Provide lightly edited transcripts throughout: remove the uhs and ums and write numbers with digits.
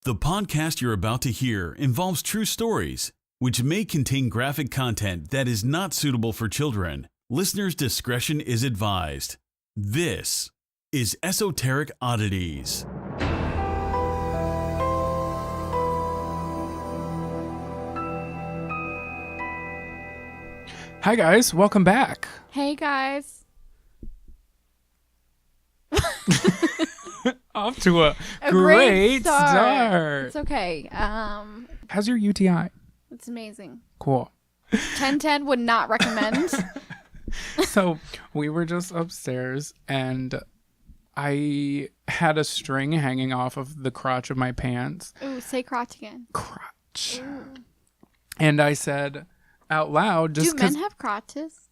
The podcast you're about to hear involves true stories, which may contain graphic content that is not suitable for children. Listener's discretion is advised. This is Esoteric Oddities. Hi guys, welcome back. Hey guys. Off to a great start. It's okay. How's your UTI? It's amazing. Cool. 1010 would not recommend. So we were just upstairs and I had a string hanging off of the crotch of my pants. Ooh, say crotch again. Crotch. Ooh. And I said out loud, just do men have crotches?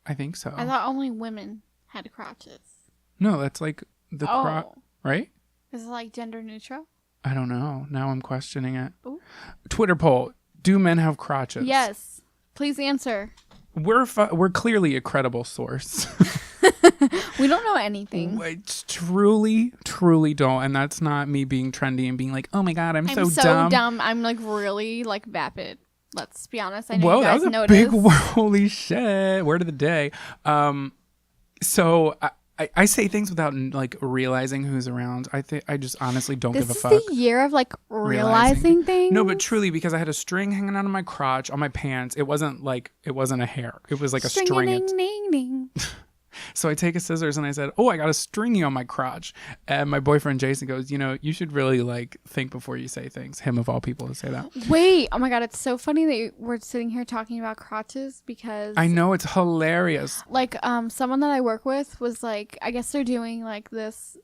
I think so. I thought only women had crotches. No, that's like the crotch, right? Is it like gender neutral? I don't know. Now I'm questioning it. Ooh. Twitter poll: do men have crotches? Yes. Please answer. We're clearly a credible source. We don't know anything. It's truly don't, and that's not me being trendy and being like, oh my god, I'm so dumb. I'm like really like vapid. Let's be honest. I know Whoa, you guys that was a noticed. big holy shit. Word of the day. So I say things without like realizing who's around. I just honestly don't give a fuck. This is the year of like realizing things. No, but truly, because I had a string hanging out of my crotch on my pants. It wasn't a hair. It was like a string. Ding. So I take a scissors and I said, oh, I got a stringy on my crotch. And my boyfriend Jason goes, you should really like think before you say things. Him of all people to say that. Wait, oh my god, it's so funny that we're sitting here talking about crotches because I know, it's hilarious. Like someone that I work with was like, I guess they're doing like this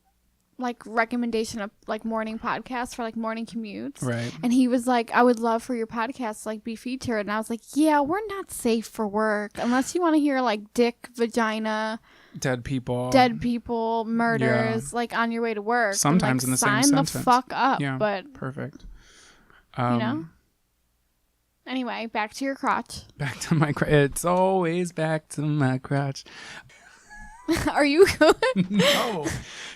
like recommendation of like morning podcasts for like morning commutes. Right. And he was like, I would love for your podcast to like be featured. And I was like, yeah, we're not safe for work unless you want to hear like dick, vagina, dead people, murders, like on your way to work. Sometimes and, like, in the same sentence. Sign the fuck up. Yeah, but perfect. You know? Anyway, back to your crotch. Back to my crotch. It's always back to my crotch. Are you good? No.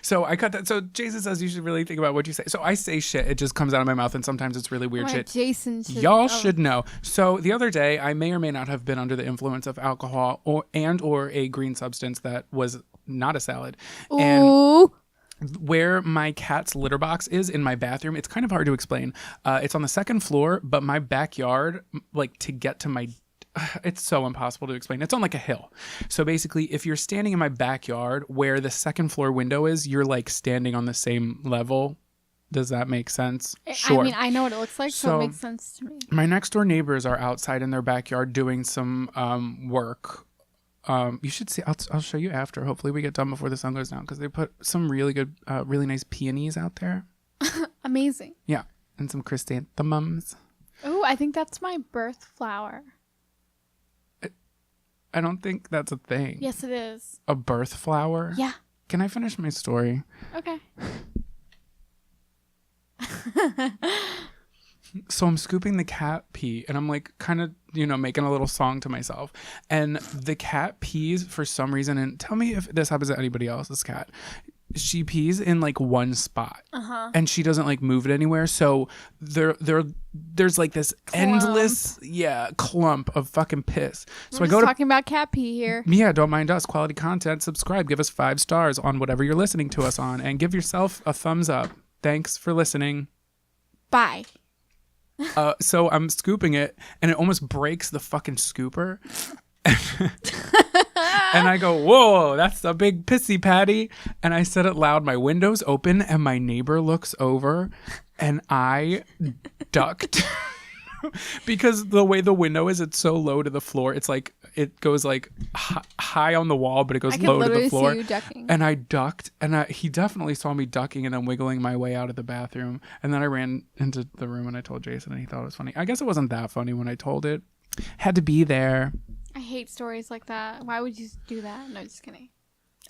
So I cut that. So Jason says you should really think about what you say. So I say shit. It just comes out of my mouth, and sometimes it's really weird shit. Jason should, Y'all should know. So the other day, I may or may not have been under the influence of alcohol or a green substance that was not a salad. Ooh. And where my cat's litter box is in my bathroom, it's kind of hard to explain. It's on the second floor, but my backyard, like to get to my it's so impossible to explain. It's on like a hill. So basically, if you're standing in my backyard where the second floor window is, you're like standing on the same level. Does that make sense? Sure. I mean, I know what it looks like, so it makes sense to me. My next door neighbors are outside in their backyard doing some work. You should see. I'll show you after. Hopefully we get done before the sun goes down because they put some really good, really nice peonies out there. Amazing. Yeah. And some chrysanthemums. Oh, I think that's my birth flower. I don't think that's a thing. Yes, it is. A birth flower? Yeah. Can I finish my story? Okay. So I'm scooping the cat pee and I'm like kind of, making a little song to myself. And the cat pees for some reason. And tell me if this happens to anybody else's cat. She pees in like one spot and she doesn't like move it anywhere. So there's like this endless clump of fucking piss. So We're talking about cat pee here. Yeah, don't mind us. Quality content. Subscribe. Give us 5 stars on whatever you're listening to us on, and give yourself a thumbs up. Thanks for listening. Bye. So I'm scooping it and it almost breaks the fucking scooper. And I go, whoa, that's a big pissy patty. And I said it loud. My window's open and my neighbor looks over and I ducked because the way the window is, it's so low to the floor. It's like, it goes like high on the wall, but it goes low to the floor. See you ducking. And I ducked and he definitely saw me ducking and then wiggling my way out of the bathroom. And then I ran into the room and I told Jason and he thought it was funny. I guess it wasn't that funny when I told it. Had to be there. I hate stories like that. Why would you do that? No, just kidding.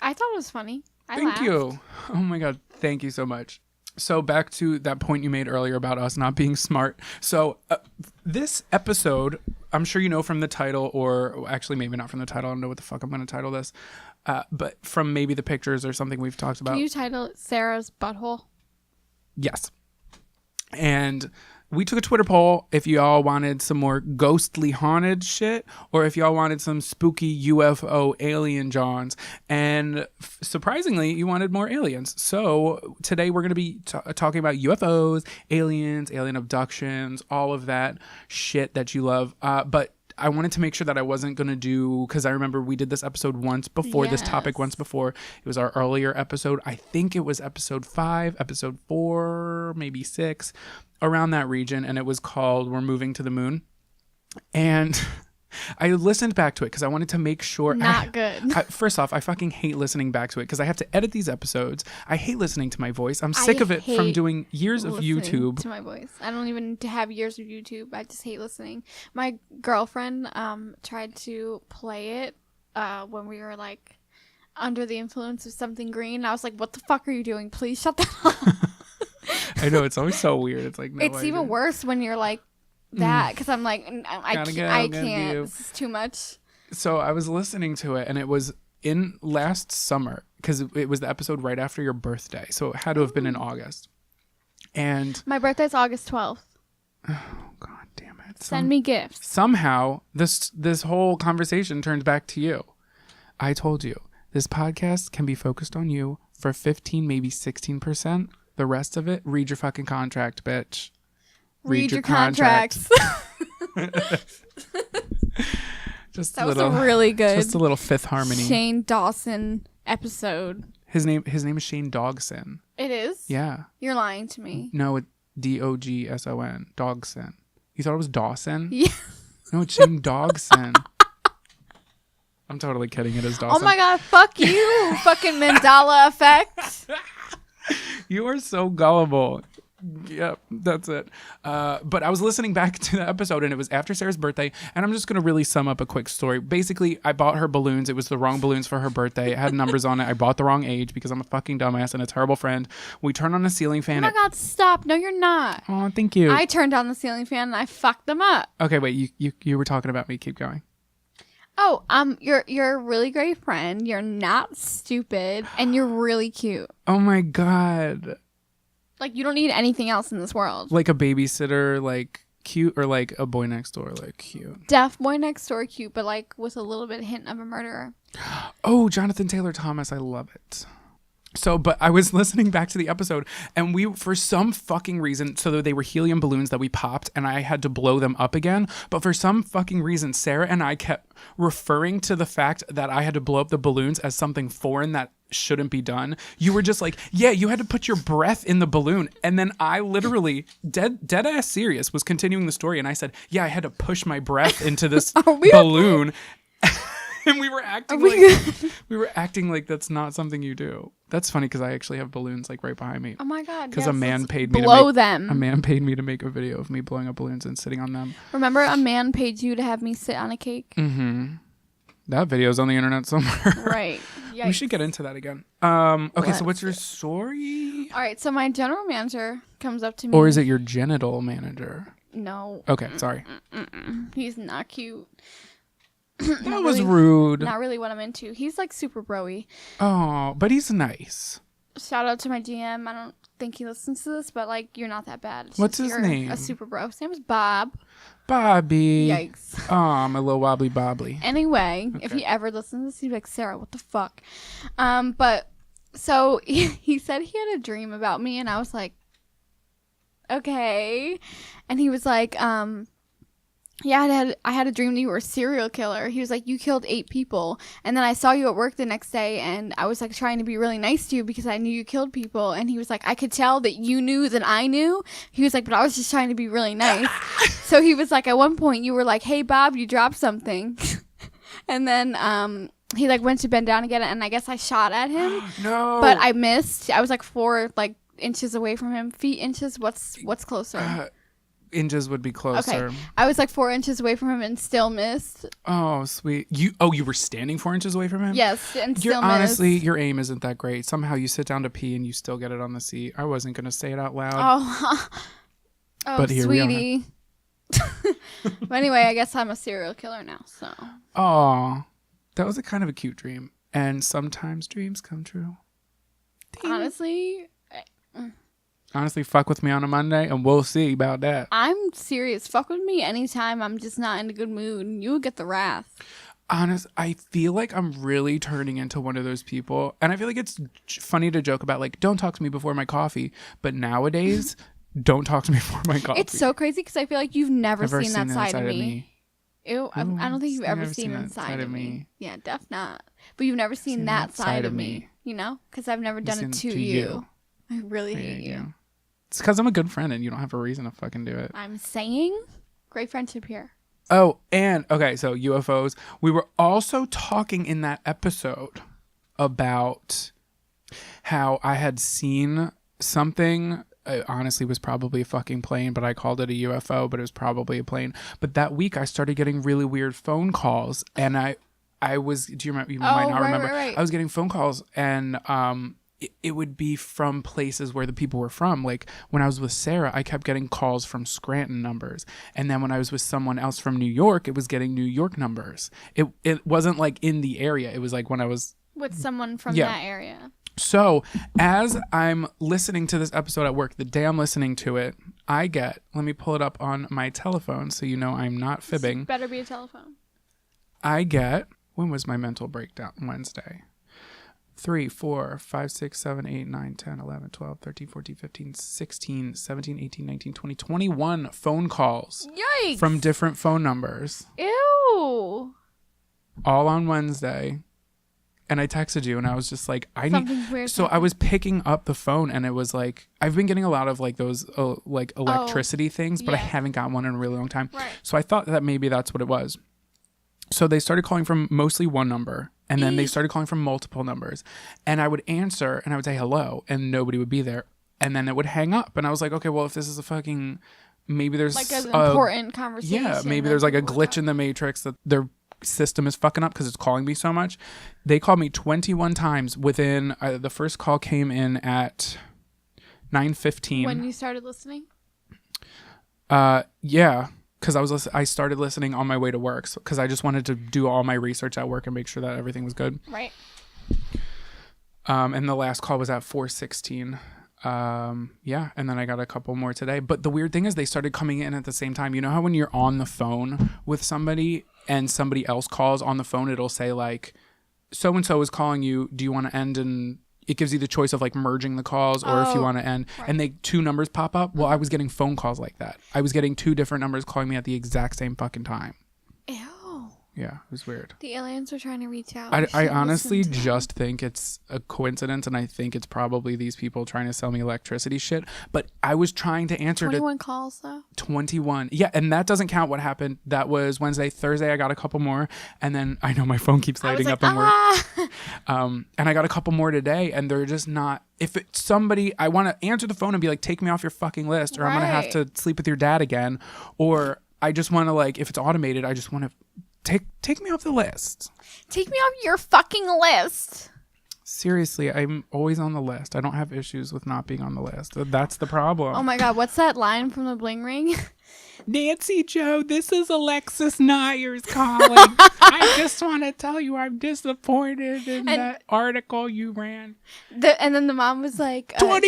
I thought it was funny. Thank you. Oh my God. Thank you so much. So back to that point you made earlier about us not being smart. So this episode, I'm sure you know from the title, or actually maybe not from the title. I don't know what the fuck I'm going to title this. But from maybe the pictures or something we've talked about. Can you title it Sarah's Butthole? Yes. And we took a Twitter poll if y'all wanted some more ghostly haunted shit or if y'all wanted some spooky UFO alien Johns. And surprisingly, you wanted more aliens. So today we're going to be talking about UFOs, aliens, alien abductions, all of that shit that you love. But I wanted to make sure that I wasn't going to do, because I remember we did this episode once before, this topic once before. It was our earlier episode. I think it was episode 5, episode 4, maybe 6, around that region. And it was called We're Moving to the Moon. And I listened back to it because I wanted to make sure. Not good. First off, I fucking hate listening back to it because I have to edit these episodes. I hate listening to my voice. I'm sick of it from doing years of YouTube. To my voice. I don't even have years of YouTube. I just hate listening. My girlfriend tried to play it when we were like under the influence of something green. I was like, what the fuck are you doing? Please shut that off. I know, it's always so weird. It's like, no, it's even worse when you're like that, because I'm like, I can't. This is too much. So I was listening to it, and it was in last summer, because it was the episode right after your birthday. So it had to have been in August. And my birthday's August 12th. Oh, God damn it. Send me gifts. Somehow, this whole conversation turns back to you. I told you, this podcast can be focused on you for 15, maybe 16%. The rest of it, read your fucking contract, bitch. Read your contracts. Just that was a really good. Just a little Fifth Harmony. Shane Dawson episode. His name is Shane Dogson. It is? Yeah. You're lying to me. No, it's Dogson. Dogson. You thought it was Dawson? Yeah. No, it's Shane Dogson. I'm totally kidding. It is Dawson. Oh my God! Fuck you! Fucking Mandela effect. You are so gullible. Yep, that's it. But I was listening back to the episode, and it was after Sarah's birthday, and I'm just going to really sum up a quick story. Basically, I bought her balloons. It was the wrong balloons for her birthday. It had numbers on it. I bought the wrong age because I'm a fucking dumbass and a terrible friend. We turned on a ceiling fan. Oh my God, stop. No, you're not. Oh, thank you. I turned on the ceiling fan and I fucked them up. Okay, wait, you were talking about me. Keep going. Oh, you're a really great friend. You're not stupid, and you're really cute. Oh my God. Like, you don't need anything else in this world. Like a babysitter, like cute, or like a boy next door, like cute. Deaf boy next door, cute, but like with a little bit hint of a murderer. Oh, Jonathan Taylor Thomas, I love it. So, but I was listening back to the episode, and we, for some fucking reason, so they were helium balloons that we popped, and I had to blow them up again. But for some fucking reason, Sarah and I kept referring to the fact that I had to blow up the balloons as something foreign that shouldn't be done. You were just like, yeah, you had to put your breath in the balloon. And then I literally, dead ass serious, was continuing the story, and I said, yeah, I had to push my breath into this balloon. And we were acting like that's not something you do. That's funny because I actually have balloons like right behind me. Oh my God! Because yes, a man paid me blow to them. A man paid me to make a video of me blowing up balloons and sitting on them. Remember, a man paid you to have me sit on a cake. Mm-hmm. That video's on the internet somewhere. Right. Yikes. We should get into that again. Okay, so what's your story? All right, so my general manager comes up to me. Or is it your genital manager? No. Okay, sorry. He's not cute. That was rude. Not really what I'm into. He's like super bro-y. Oh, but he's nice. Shout out to my GM. I don't think he listens to this, but like, you're not that bad. It's What's his name? A super bro. His name is Bob. Bobby. Yikes. Oh, my little wobbly bobbly. Anyway, if he ever listens to this, he'd be like, Sarah, what the fuck? But so he said he had a dream about me, and I was like, okay. And he was like, yeah, I had a dream that you were a serial killer. He was like, you killed 8 people. And then I saw you at work the next day, and I was like trying to be really nice to you because I knew you killed people. And he was like, I could tell that you knew that I knew. He was like, but I was just trying to be really nice. So he was like, at one point you were like, hey Bob, you dropped something. And then he like went to bend down and get it, and I guess I shot at him. No. But I missed. I was like 4 inches away from him. Feet, inches, what's closer? Inches would be closer. Okay. I was like 4 inches away from him and still missed. Oh, sweet. You were standing 4 inches away from him? Yes, and still honestly, missed. your aim isn't that great. Somehow you sit down to pee and you still get it on the seat. I wasn't going to say it out loud. Oh, but here sweetie. But anyway, I guess I'm a serial killer now, so. Oh, that was a kind of a cute dream. And sometimes dreams come true. Honestly, Honestly, fuck with me on a Monday, and we'll see about that. I'm serious. Fuck with me anytime I'm just not in a good mood. You will get the wrath. I feel like I'm really turning into one of those people. And I feel like it's funny to joke about, like, don't talk to me before my coffee. But nowadays, don't talk to me before my coffee. It's so crazy because I feel like you've never seen that side of me. Ew, I don't think you've ever seen that side of me. Yeah, def not. But you've never seen that side of me, you know? Because I've never done it to you. I really hate you. It's because I'm a good friend and you don't have a reason to fucking do it. I'm saying great friendship here. Oh, and okay, so UFOs. We were also talking in that episode about how I had seen something. It honestly was probably a fucking plane, but I called it a UFO, but it was probably a plane. But that week I started getting really weird phone calls, and I was, do you remember? You might not remember. Right. I was getting phone calls, and it would be from places where the people were from. Like when I was with Sarah, I kept getting calls from Scranton numbers. And then when I was with someone else from New York, it was getting New York numbers. It wasn't like in the area. It was like when I was with someone from that area. So as I'm listening to this episode at work, the day I'm listening to it, I get, let me pull it up on my telephone so you know I'm not fibbing. This better be a telephone. I get, when was my mental breakdown? Wednesday. 3, 4, 5, 6, 7, 8, 9, 10, 11, 12, 13, 14, 15, 16, 17, 18, 19, 20, 21 phone calls. Yikes. From different phone numbers. Ew. All on Wednesday. And I texted you and I was just like, Something's weird. So I was picking up the phone and it was like, I've been getting a lot of like those like electricity things, but I haven't got one in a really long time. Right. So I thought that maybe that's what it was. So they started calling from mostly one number. And then they started calling from multiple numbers. And I would answer and I would say hello and nobody would be there. And then it would hang up. And I was like, okay, well, if this is a fucking, maybe there's like an important conversation. Yeah, maybe there's like a glitch in the matrix that their system is fucking up because it's calling me so much. They called me 21 times within, the first call came in at 9:15. When you started listening? Yeah. Because I started listening on my way to work because I just wanted to do all my research at work and make sure that everything was good. Right. And the last call was at 4:16. Yeah, and then I got a couple more today. But the weird thing is they started coming in at the same time. You know how when you're on the phone with somebody and somebody else calls on the phone, it'll say like, so-and-so is calling you. Do you want to end and... It gives you the choice of like merging the calls or if you want to end. Right. And they 2 numbers pop up. Well, I was getting phone calls like that. I was getting 2 different numbers calling me at the exact same fucking time. Ew. Yeah, it was weird. The aliens were trying to reach out. I honestly just think it's a coincidence, and I think it's probably these people trying to sell me electricity shit. But I was trying to answer 21 calls, though? 21. Yeah, and that doesn't count what happened. That was Wednesday. Thursday, I got a couple more. And then I know my phone keeps lighting up and work. And I got a couple more today, and they're just not... If it's somebody, I want to answer the phone and be like, take me off your fucking list, or I'm going to have to sleep with your dad again. Or I just want to, like, if it's automated, I just want to... Take me off the list. Take me off your fucking list. Seriously, I'm always on the list. I don't have issues with not being on the list. That's the problem. Oh my God, what's that line from the Bling Ring? Nancy Joe, this is Alexis Nyers calling. I just want to tell you I'm disappointed in that article you ran. And then the mom was like... $20.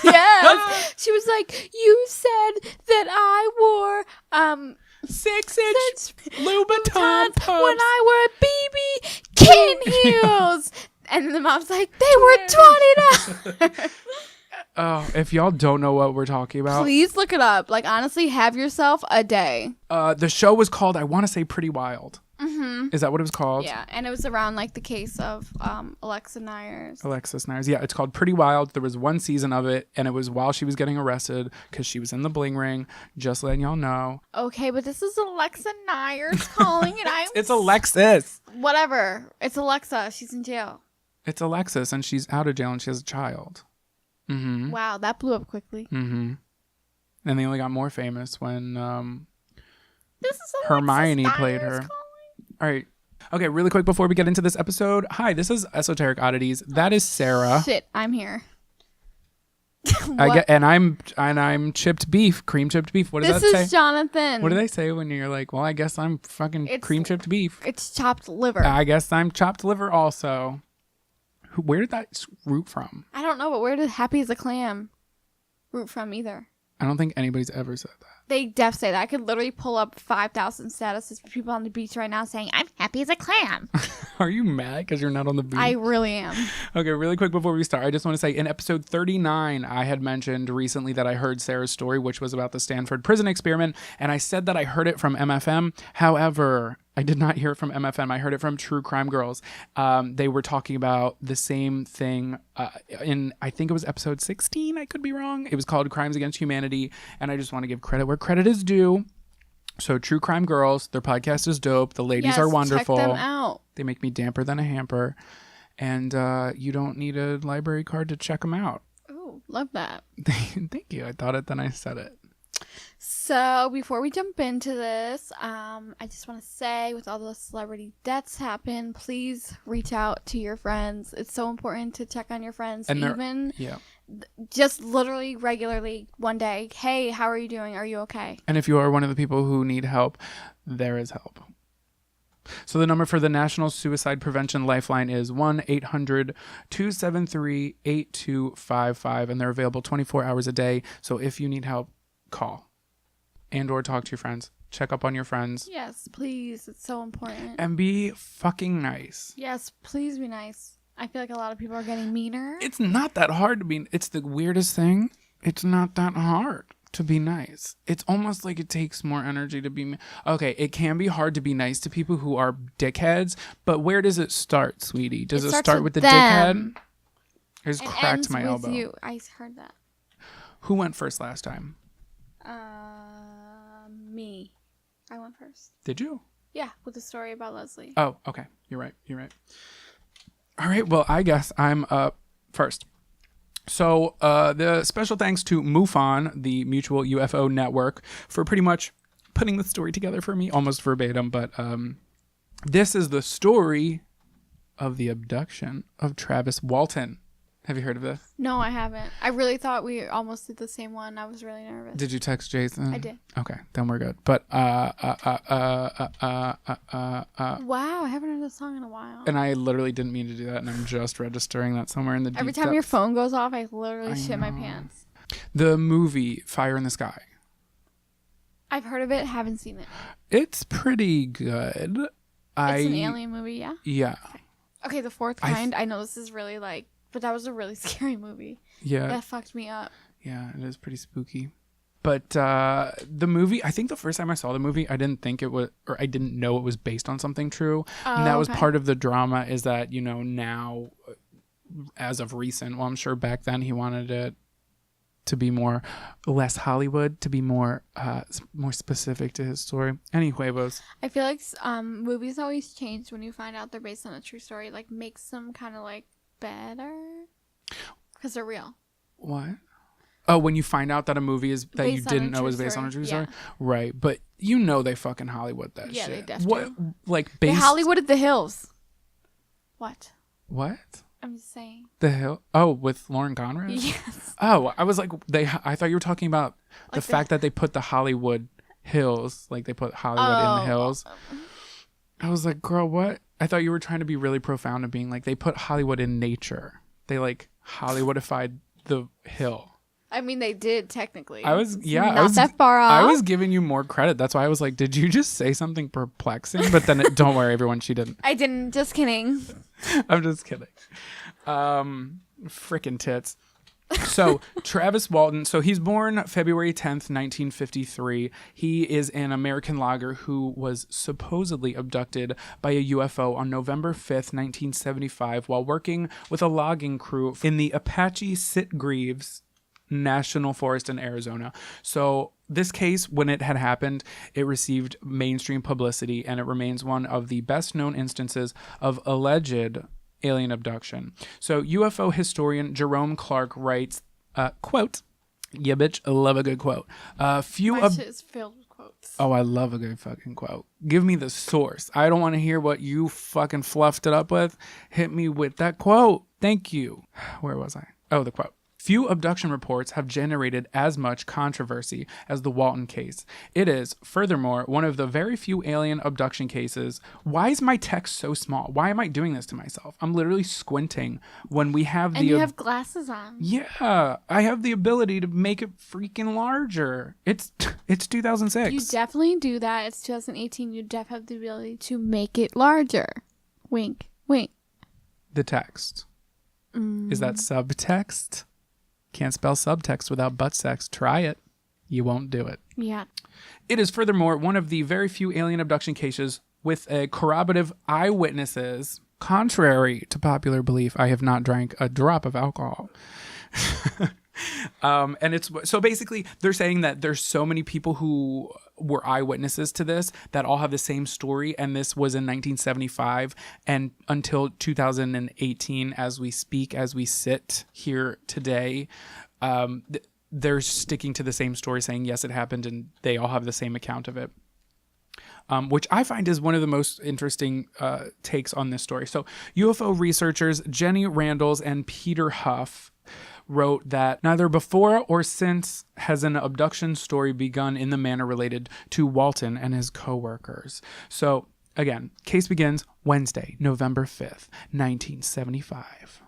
Yes. She was like, you said that I wore... 6-inch Louboutin pumps when I wore BB kitten heels. And then the mom's like, they were $20. Oh, if y'all don't know what we're talking about, please look it up. Like, honestly, have yourself a day. The show was called, I want to say, Pretty Wild. Mm-hmm. Is that what it was called? Yeah, and it was around like the case of Alexis Nyers. Yeah, it's called Pretty Wild. There was 1 season of it, and it was while she was getting arrested because she was in the bling ring. Just letting y'all know. Okay, but this is Alexis Nyers calling, and It's Alexis. Whatever. It's Alexa. She's in jail. It's Alexis, and she's out of jail, and she has a child. Mm-hmm. Wow, that blew up quickly. Mm-hmm. And they only got more famous when this is Hermione played her. All right. Okay, really quick before we get into this episode. Hi, this is Esoteric Oddities. That is Sarah. Shit, I'm here. I'm chipped beef, cream chipped beef. What does that say? This is Jonathan. What do they say when you're like, well, I guess I'm fucking cream chipped beef? It's chopped liver. I guess I'm chopped liver also. Where did that root from? I don't know, but where did Happy as a Clam? root from either. I don't think anybody's ever said that. They def say that. I could literally pull up 5,000 statuses for people on the beach right now saying, I'm happy as a clam. Are you mad because you're not on the beach? I really am. Okay, really quick before we start, I just want to say in episode 39, I had mentioned recently that I heard Sarah's story, which was about the Stanford prison experiment, and I said that I heard it from MFM. However, I did not hear it from MFM. I heard it from True Crime Girls. They were talking about the same thing in, I think it was episode 16. I could be wrong. It was called Crimes Against Humanity. And I just want to give credit where credit is due. So True Crime Girls, their podcast is dope. The ladies are wonderful. Check them out. They make me damper than a hamper. And you don't need a library card to check them out. Ooh, love that. Thank you. I thought it, then I said it. So before we jump into this, I just want to say, with all the celebrity deaths happen, please reach out to your friends. It's so important to check on your friends, And even yeah. just literally regularly one day. Hey, how are you doing? Are you okay? And if you are one of the people who need help, there is help. So the number for the National Suicide Prevention Lifeline is 1-800-273-8255, and they're available 24 hours a day. So if you need help, call and or talk to your friends. Check up on your friends. Yes, please. It's so important. And be fucking nice. Yes, please be nice. I feel like a lot of people are getting meaner. It's not that hard to be. It's the weirdest thing. It's not that hard to be nice. It's almost like it takes more energy to be. Okay, it can be hard to be nice to people who are dickheads, but where does it start, sweetie? Does it start with the dickhead? I just cracked my elbow. You. I heard that. Who went first last time? Me. I went first. Did you? Yeah, with the story about Leslie. Oh, okay. You're right. All right. Well, I guess I'm up first. So the special thanks to MUFON, the Mutual UFO Network, for pretty much putting the story together for me, almost verbatim. But this is the story of the abduction of Travis Walton. Have you heard of this? No, I haven't. I really thought we almost did the same one. I was really nervous. Did you text Jason? I did. Okay, then we're good. But wow, I haven't heard this song in a while. And I literally didn't mean to do that, and I'm just registering that somewhere in the Every deep time your depths. phone goes off, I literally shit my pants. The movie Fire in the Sky. I've heard of it, haven't seen it. It's pretty good. It's an alien movie, yeah? Yeah. Okay, The Fourth Kind. I know this is really like, but that was a really scary movie. Yeah. That fucked me up. Yeah, it is pretty spooky. But the movie, I think the first time I saw the movie, I didn't think it was, or I didn't know it was based on something true. And that was part of the drama, is that, you know, now, as of recent, well, I'm sure back then he wanted it to be less Hollywood, to be more specific to his story. Anyway, I feel like movies always change when you find out they're based on a true story. Like, makes them kind of like better because they're real. What? Oh, when you find out that a movie is that you didn't know was based on a true story, right? But you know they fucking Hollywood that shit. Yeah, they definitely. What? Like They based? Hollywooded the hills. What? I'm just saying. The Hill? Oh, with Lauren Conrad? Yes. Oh, I was like, I thought you were talking about like the fact that they put the Hollywood Hills, like they put Hollywood in the hills. I was like, girl, what? I thought you were trying to be really profound and being like, they put Hollywood in nature. They like Hollywoodified the hill. I mean, they did technically. Not that far off. I was giving you more credit. That's why I was like, did you just say something perplexing? But then don't worry, everyone, she didn't. I didn't. Just kidding. I'm just kidding. Frickin' tits. So Travis Walton, so he's born February 10th, 1953. He is an American logger who was supposedly abducted by a UFO on November 5th, 1975, while working with a logging crew in the Apache Sitgreaves National Forest in Arizona. So this case, when it had happened, it received mainstream publicity, and it remains one of the best known instances of alleged alien abduction. So UFO historian Jerome Clark writes, quote, yeah, bitch, I love a good quote. My shit is filled with quotes. Oh, I love a good fucking quote. Give me the source. I don't want to hear what you fucking fluffed it up with. Hit me with that quote. Thank you. Where was I? Oh, the quote. Few abduction reports have generated as much controversy as the Walton case. It is, furthermore, one of the very few alien abduction cases. Why is my text so small? Why am I doing this to myself? I'm literally squinting when we have And you have glasses on. Yeah, I have the ability to make it freaking larger. It's 2006. You definitely do that. It's 2018. You definitely have the ability to make it larger. Wink, wink. The text. Is that subtext? Can't spell subtext without butt sex. Try it. You won't do it. Yeah. It is furthermore one of the very few alien abduction cases with a corroborative eyewitnesses. Contrary to popular belief, I have not drank a drop of alcohol. And it's so basically they're saying that there's so many people who were eyewitnesses to this that all have the same story, and this was in 1975 and until 2018 as we speak, as we sit here today. They're sticking to the same story, saying yes, it happened, and they all have the same account of it. Which I find is one of the most interesting takes on this story. So UFO researchers Jenny Randles and Peter Huff wrote that neither before or since has an abduction story begun in the manner related to Walton and his co-workers. So again, case begins Wednesday, November 5th, 1975.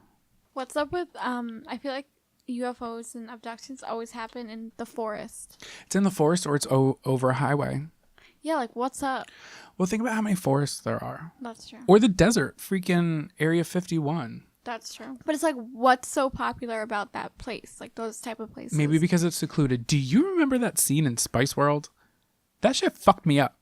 What's up with, I feel like UFOs and abductions always happen in the forest. It's in the forest or it's over a highway. Yeah, like what's up? Well, think about how many forests there are. That's true. Or the desert, freaking Area 51. That's true. But it's like, what's so popular about that place? Like those type of places. Maybe because it's secluded. Do you remember that scene in Spice World? That shit fucked me up.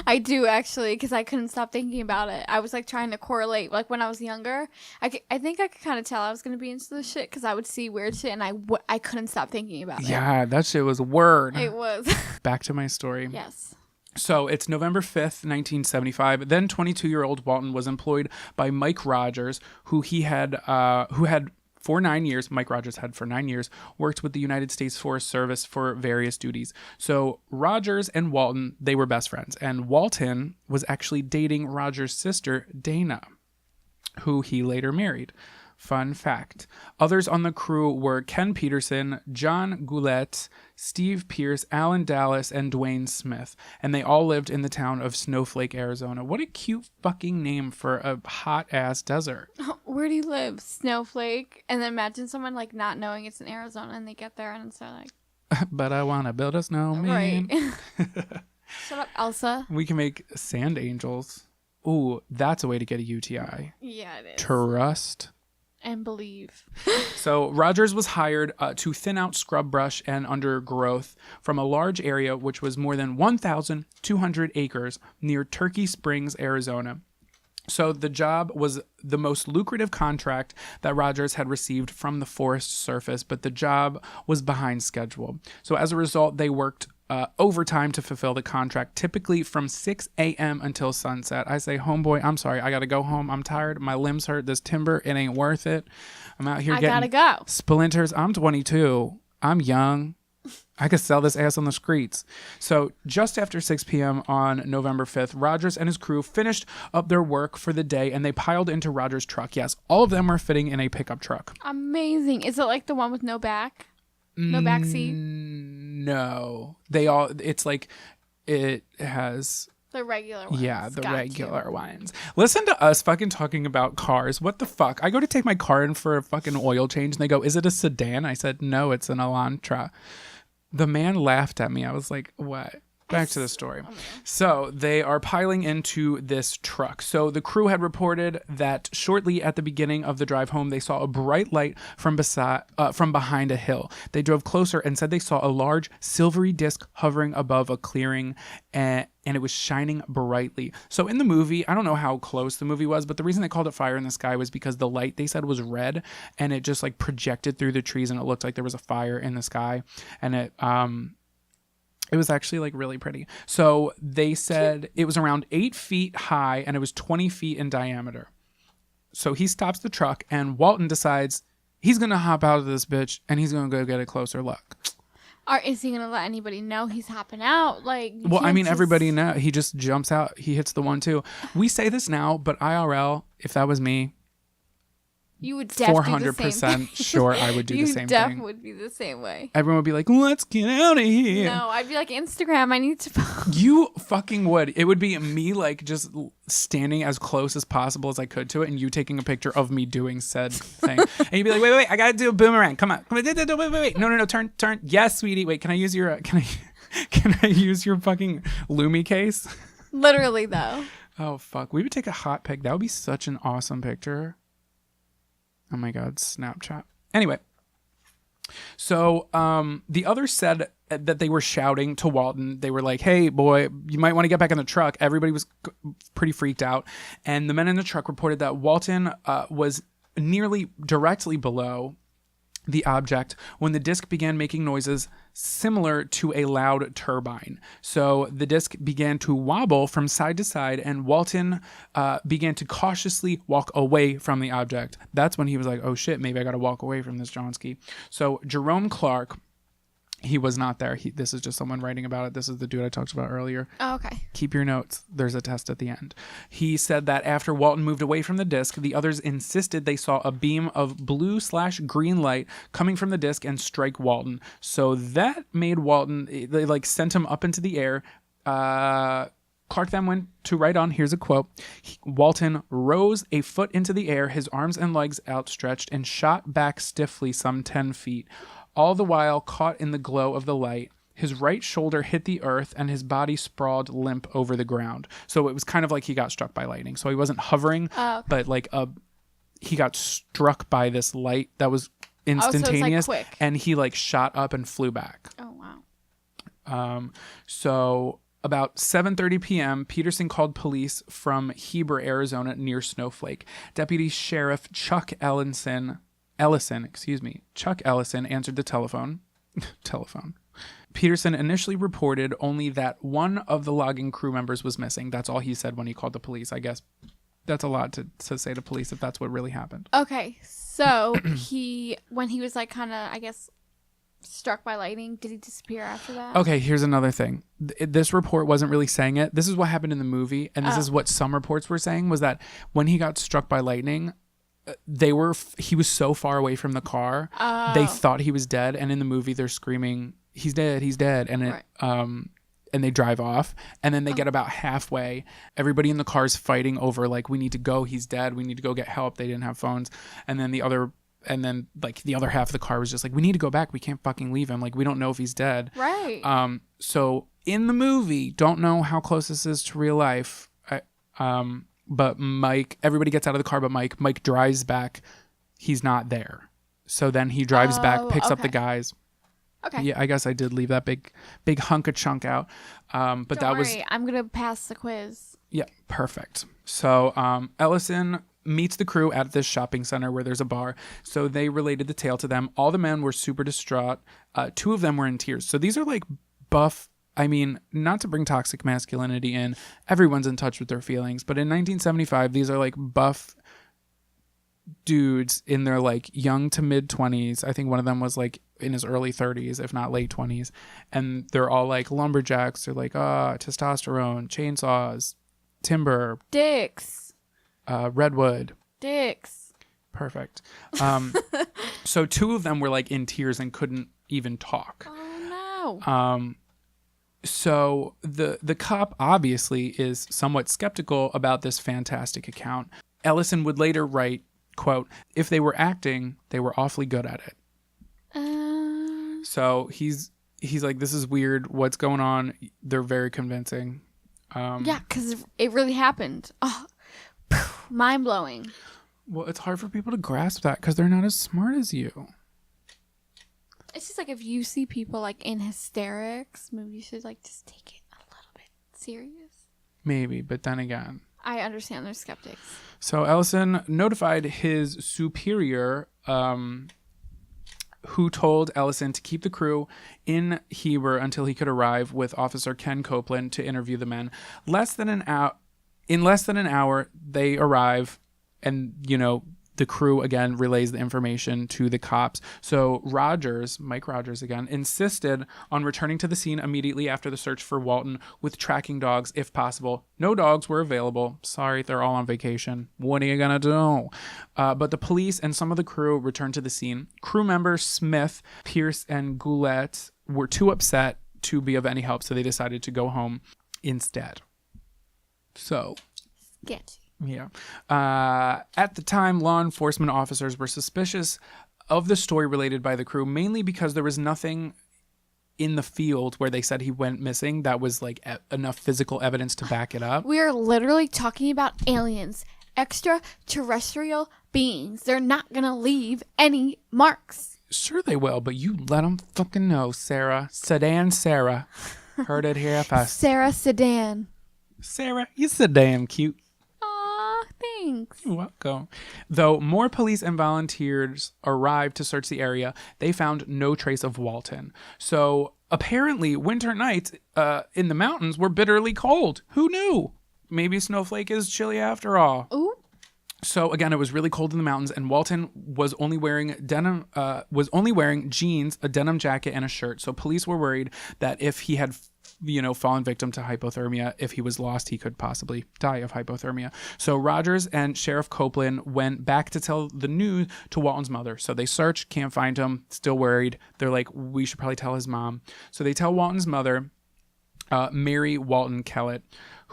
I do actually, because I couldn't stop thinking about it. I was like trying to correlate. Like when I was younger, I think I could kind of tell I was going to be into this shit because I would see weird shit and I couldn't stop thinking about it. Yeah, that shit was word. It was. Back to my story. Yes. So it's November 5th, 1975. Then 22-year-old Walton was employed by Mike Rogers, who had for 9 years, Mike Rogers had for 9 years, worked with the United States Forest Service for various duties. So Rogers and Walton, they were best friends. And Walton was actually dating Rogers' sister, Dana, who he later married. Fun fact. Others on the crew were Ken Peterson, John Goulet, Steve Pierce, Alan Dallas, and Dwayne Smith. And they all lived in the town of Snowflake, Arizona. What a cute fucking name for a hot-ass desert. Where do you live? Snowflake? And then imagine someone like not knowing it's in Arizona and they get there and it's like... But I want to build a snowman. Right. Shut up, Elsa. We can make sand angels. Ooh, that's a way to get a UTI. Yeah, it is. Trust and believe. So Rogers was hired to thin out scrub brush and undergrowth from a large area which was more than 1,200 acres near Turkey Springs, Arizona. So the job was the most lucrative contract that Rogers had received from the forest surface, but the job was behind schedule. So as a result, they worked overtime to fulfill the contract, typically from 6 a.m. until sunset. I say, homeboy, I'm sorry. I got to go home. I'm tired. My limbs hurt. This timber, it ain't worth it. I'm out here getting go. splinters. I'm 22. I'm young. I could sell this ass on the streets. So just after 6 p.m. on November 5th, Rogers and his crew finished up their work for the day and they piled into Rogers' truck. Yes, all of them were fitting in a pickup truck. Amazing. Is it like the one with no back? No back seat? No. It's like, it has... The regular ones. Yeah, the regular ones. Listen to us fucking talking about cars. What the fuck? I go to take my car in for a fucking oil change and they go, is it a sedan? I said, no, it's an Elantra. The man laughed at me. I was like, what? Back to the story. So they are piling into this truck. So the crew had reported that shortly at the beginning of the drive home, they saw a bright light from behind a hill. They drove closer and said they saw a large silvery disc hovering above a clearing and it was shining brightly. So in the movie, I don't know how close the movie was, but the reason they called it Fire in the Sky was because the light they said was red and it just like projected through the trees and it looked like there was a fire in the sky. And it was actually like really pretty. So they said it was around 8 feet high and it was 20 feet in diameter. So he stops the truck and Walton decides he's going to hop out of this bitch and he's going to go get a closer look. Or is he going to let anybody know he's hopping out? Like, well, I mean, everybody knows. He just jumps out. He hits the 1-2. We say this now, but IRL, if that was me, You would definitely do the same 400% sure I would do the same You thing. definitely would be the same way. Everyone would be like, let's get out of here. No, I'd be like, Instagram, I need to... You fucking would. It would be me like just standing as close as possible as I could to it and you taking a picture of me doing said thing. And you'd be like, wait, I gotta do a boomerang. Come on. Wait. No, turn. Yes, sweetie. Wait, can I use your can I use your fucking Lumi case? Literally, though. Oh, fuck. We would take a hot pic. That would be such an awesome picture. Oh my God, Snapchat. Anyway, so the others said that they were shouting to Walton. They were like, hey, boy, you might want to get back in the truck. Everybody was pretty freaked out. And the men in the truck reported that Walton was nearly directly below the object when the disc began making noises similar to a loud turbine. So the disc began to wobble from side to side, and Walton began to cautiously walk away from the object. That's when he was like, oh shit, maybe I gotta walk away from this Johnsky. So Jerome Clark, he was not there. This is just someone writing about it. This is the dude I talked about earlier. Oh, okay. Keep your notes. There's a test at the end. He said that after Walton moved away from the disc, the others insisted they saw a beam of blue/green light coming from the disc and strike Walton. So that made Walton, they like sent him up into the air. Clark then went to write on, here's a quote, Walton rose a foot into the air, his arms and legs outstretched, and shot back stiffly some 10 feet. All the while caught in the glow of the light, his right shoulder hit the earth and his body sprawled limp over the ground. So it was kind of like he got struck by lightning. So he wasn't hovering, but like he got struck by this light that was instantaneous, so it's like quick. And he like shot up and flew back. Oh, wow. So about 7:30 p.m., Peterson called police from Heber, Arizona, near Snowflake. Deputy Sheriff Chuck Ellison answered the telephone. Peterson initially reported only that one of the logging crew members was missing. That's all he said when he called the police. I guess that's a lot to say to police if that's what really happened. Okay, so when he was like kind of, I guess, struck by lightning, did he disappear after that? Okay, here's another thing. This report wasn't really saying it. This is what happened in the movie, and this is what some reports were saying, was that when he got struck by lightning, he was so far away from the car, they thought he was dead, and in the movie they're screaming, he's dead, and it and they drive off, and then they get about halfway, everybody in the car is fighting over like, we need to go, he's dead, we need to go get help. They didn't have phones, and then the other half of the car was just like, we need to go back, we can't fucking leave him, like we don't know if he's dead. Right. So in the movie, don't know how close this is to real life, but Mike, everybody gets out of the car but Mike drives back. He's not there. So then he drives back, picks up the guys. Okay. Yeah, I guess I did leave that big hunk of chunk out. But Don't that worry, I'm going to pass the quiz. Yeah, perfect. So Ellison meets the crew at this shopping center where there's a bar. So they related the tale to them. All the men were super distraught. 2 of them were in tears. So these are like buff. I mean, not to bring toxic masculinity in, everyone's in touch with their feelings. But in 1975, these are like buff dudes in their like young to mid 20s. I think one of them was like in his early 30s, if not late 20s. And they're all like lumberjacks. They're like, testosterone, chainsaws, timber. Dicks. Redwood. Dicks. Perfect. So 2 of them were like in tears and couldn't even talk. Oh, no. So the cop obviously is somewhat skeptical about this fantastic account. Ellison would later write, quote, if they were acting, they were awfully good at it. So he's like, this is weird. What's going on? They're very convincing. Yeah, because it really happened. Oh, mind blowing. Well, it's hard for people to grasp that because they're not as smart as you. It's just like if you see people like in hysterics, maybe you should like just take it a little bit serious. Maybe, but then again, I understand they're skeptics. So Ellison notified his superior, who told Ellison to keep the crew in Heber until he could arrive with Officer Ken Copeland to interview the men. In less than an hour, they arrive, and the crew again relays the information to the cops. So Mike Rogers again, insisted on returning to the scene immediately after the search for Walton with tracking dogs if possible. No dogs were available. Sorry, they're all on vacation. What are you gonna do? But the police and some of the crew returned to the scene. Crew members Smith, Pierce, and Goulet were too upset to be of any help, so they decided to go home instead. So, Sketchy. yeah. At the time, law enforcement officers were suspicious of the story related by the crew, mainly because there was nothing in the field where they said he went missing that was like enough physical evidence to back it up. We are literally talking about aliens, extraterrestrial beings. They're not going to leave any marks. Sure they will, but you let them fucking know, Sarah. Sedan Sarah. Heard it here first. Sarah Sedan. Sarah, you're so damn cute. Aw, thanks. You're welcome. Though more police and volunteers arrived to search the area, they found no trace of Walton. So apparently winter nights in the mountains were bitterly cold. Who knew? Maybe Snowflake is chilly after all. Ooh. So again, it was really cold in the mountains, and Walton was only wearing jeans, a denim jacket, and a shirt. So police were worried that if he had, fallen victim to hypothermia, if he was lost, he could possibly die of hypothermia. So Rogers and Sheriff Copeland went back to tell the news to Walton's mother. So they search, can't find him, still worried. They're like, we should probably tell his mom. So they tell Walton's mother, Mary Walton Kellett,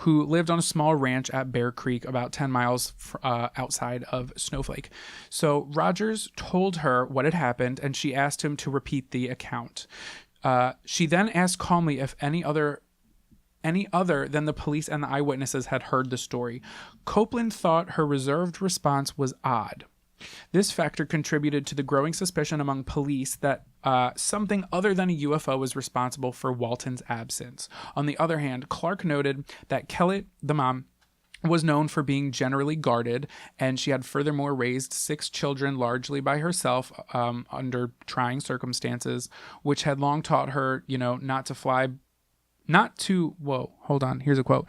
who lived on a small ranch at Bear Creek, about 10 miles outside of Snowflake. So Rogers told her what had happened, and she asked him to repeat the account. She then asked calmly if any other than the police and the eyewitnesses had heard the story. Copeland thought her reserved response was odd. This factor contributed to the growing suspicion among police that something other than a UFO was responsible for Walton's absence. On the other hand, Clark noted that Kellett, the mom, was known for being generally guarded, and she had furthermore raised 6 children largely by herself under trying circumstances, which had long taught her, here's a quote,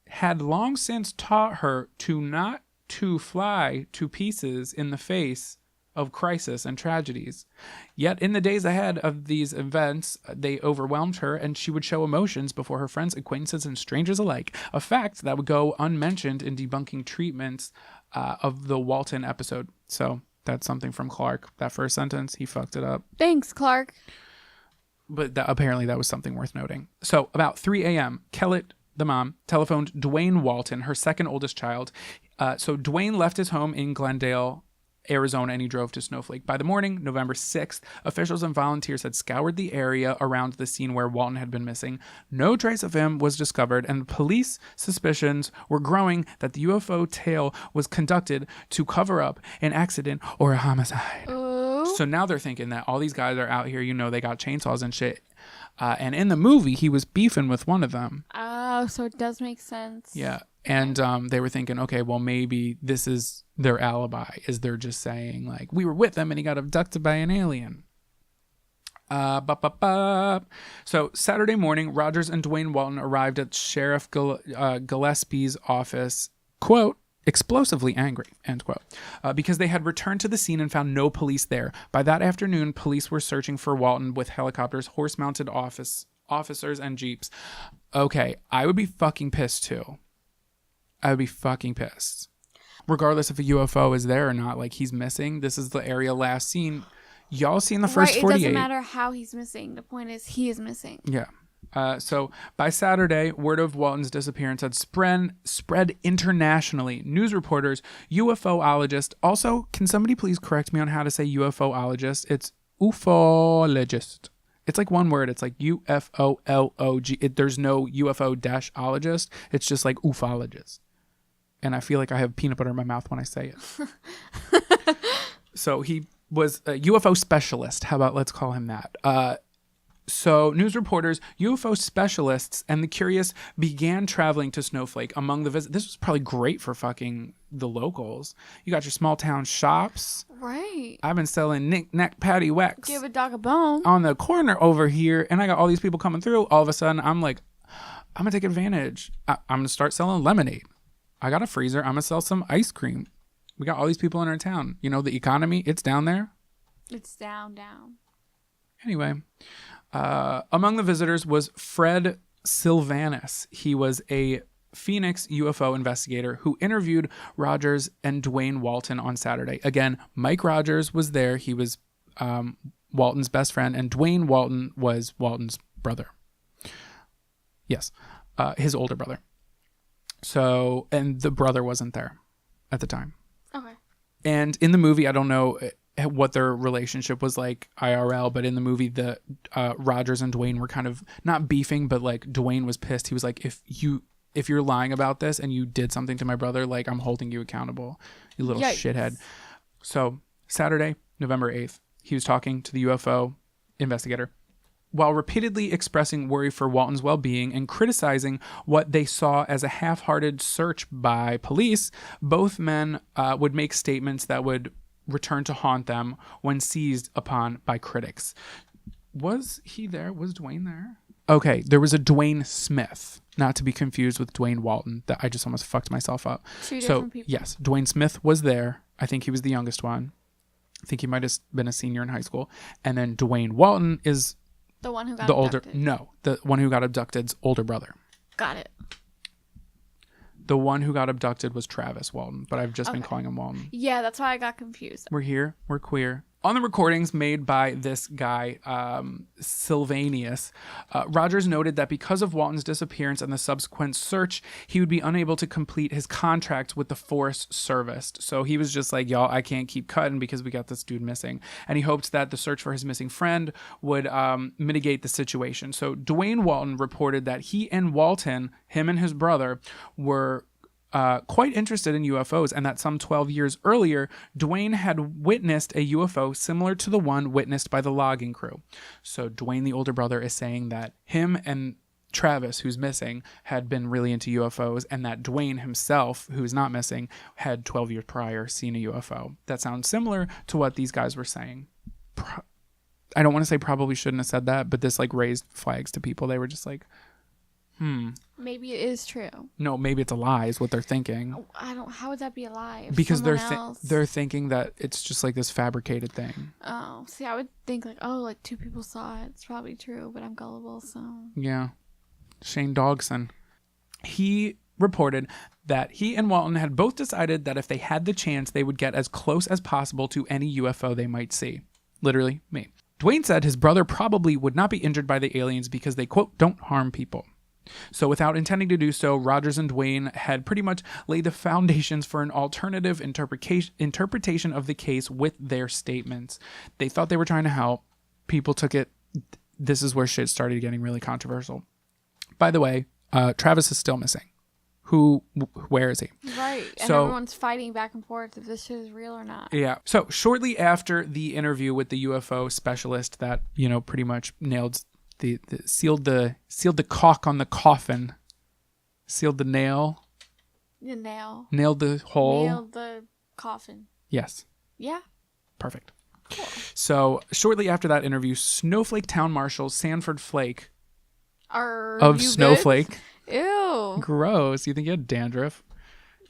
had long since taught her not to fly to pieces in the face of crisis and tragedies. Yet in the days ahead of these events, they overwhelmed her, and she would show emotions before her friends, acquaintances, and strangers alike, a fact that would go unmentioned in debunking treatments of the Walton episode. So that's something from Clark. That first sentence, he fucked it up. Thanks, Clark. But apparently that was something worth noting. So about 3 a.m., Kellett, the mom, telephoned Dwayne Walton, her second oldest child. So Dwayne left his home in Glendale, Arizona, and he drove to Snowflake. By the morning, November 6th, officials and volunteers had scoured the area around the scene where Walton had been missing. No trace of him was discovered, and police suspicions were growing that the UFO tale was conducted to cover up an accident or a homicide. Ooh. So now they're thinking that all these guys are out here, they got chainsaws and shit. And in the movie, he was beefing with one of them. Oh, so it does make sense. Yeah. And they were thinking, okay, well, maybe this is their alibi, is they're just saying, like, we were with him and he got abducted by an alien. So Saturday morning, Rogers and Dwayne Walton arrived at Sheriff Gillespie's office, quote, explosively angry, end quote, because they had returned to the scene and found no police there. By that afternoon, police were searching for Walton with helicopters, horse-mounted officers, and jeeps. Okay, I would be fucking pissed too. I would be fucking pissed. Regardless if a UFO is there or not, like, he's missing. This is the area last seen. Y'all seen the first 48. It doesn't matter how he's missing. The point is he is missing. Yeah. So by Saturday, word of Walton's disappearance had spread internationally. News reporters, UFOologists. Also, can somebody please correct me on how to say UFOologist? It's ufologist. It's like one word. It's like UFOLOG. There's no UFO-ologist. It's just like ufologist. And I feel like I have peanut butter in my mouth when I say it. So he was a UFO specialist. How about let's call him that? So news reporters, UFO specialists, and the curious began traveling to Snowflake. Among the visitors, this was probably great for fucking the locals. You got your small town shops. Right. I've been selling knick-knack patty wax. Give a dog a bone. On the corner over here, and I got all these people coming through. All of a sudden, I'm like, I'm going to take advantage. I'm going to start selling lemonade. I got a freezer. I'm going to sell some ice cream. We got all these people in our town. You know, the economy, it's down there. It's down. Anyway, among the visitors was Fred Sylvanus. He was a Phoenix UFO investigator who interviewed Rogers and Dwayne Walton on Saturday. Again, Mike Rogers was there. He was Walton's best friend, and Dwayne Walton was Walton's brother. Yes, his older brother. So, and the brother wasn't there at the time. Okay. And in the movie, I don't know what their relationship was like IRL, but in the movie, the Rogers and Dwayne were kind of not beefing, but like Dwayne was pissed. He was like, if you're lying about this and you did something to my brother, like I'm holding you accountable, you little shithead. So Saturday, November 8th, he was talking to the UFO investigator while repeatedly expressing worry for Walton's well-being and criticizing what they saw as a half-hearted search by police. Both men would make statements that would return to haunt them when seized upon by critics. Was he there? Was Dwayne there? Okay, there was a Dwayne Smith, not to be confused with Dwayne Walton. That I just almost fucked myself up. Two different people. Yes, Dwayne Smith was there. I think he was the youngest one. I think he might have been a senior in high school. And then Dwayne Walton is the one who got abducted. The one who got abducted's older brother. Got it. The one who got abducted was Travis Walton, but I've just been calling him Walton. Yeah, that's why I got confused. We're here. We're queer. On the recordings made by this guy, Sylvanus, Rogers noted that because of Walton's disappearance and the subsequent search, he would be unable to complete his contract with the Forest Service. So he was just like, y'all, I can't keep cutting because we got this dude missing. And he hoped that the search for his missing friend would mitigate the situation. So Dwayne Walton reported that he and Walton, him and his brother, were quite interested in UFOs, and that some 12 years earlier, Dwayne had witnessed a UFO similar to the one witnessed by the logging crew. So Dwayne, the older brother, is saying that him and Travis, who's missing, had been really into UFOs, and that Dwayne himself, who's not missing, had 12 years prior seen a UFO. That sounds similar to what these guys were saying. I don't want to say probably shouldn't have said that, but this like raised flags to people. They were just like, Maybe it is true. No, maybe it's a lie is what they're thinking. How would that be a lie? Because they're thinking that it's just like this fabricated thing. Oh, see, I would think like two people saw it. It's probably true, but I'm gullible, so. Yeah. Shane Dogson. He reported that he and Walton had both decided that if they had the chance, they would get as close as possible to any UFO they might see. Literally, me. Dwayne said his brother probably would not be injured by the aliens because they, quote, don't harm people. So without intending to do so, Rogers and Dwayne had pretty much laid the foundations for an alternative interpretation of the case with their statements. They thought they were trying to help. People took it. This is where shit started getting really controversial. By the way, Travis is still missing. Where is he? Right. And everyone's fighting back and forth if this shit is real or not. Yeah. So shortly after the interview with the UFO specialist that, pretty much nailed sealed the caulk on the coffin, sealed the nail. The nail. Nailed the hole. Nailed the coffin. Yes. Yeah. Perfect. Cool. So shortly after that interview, Snowflake Town Marshal Sanford Flake of Snowflake. Ew. Gross. You think he had dandruff?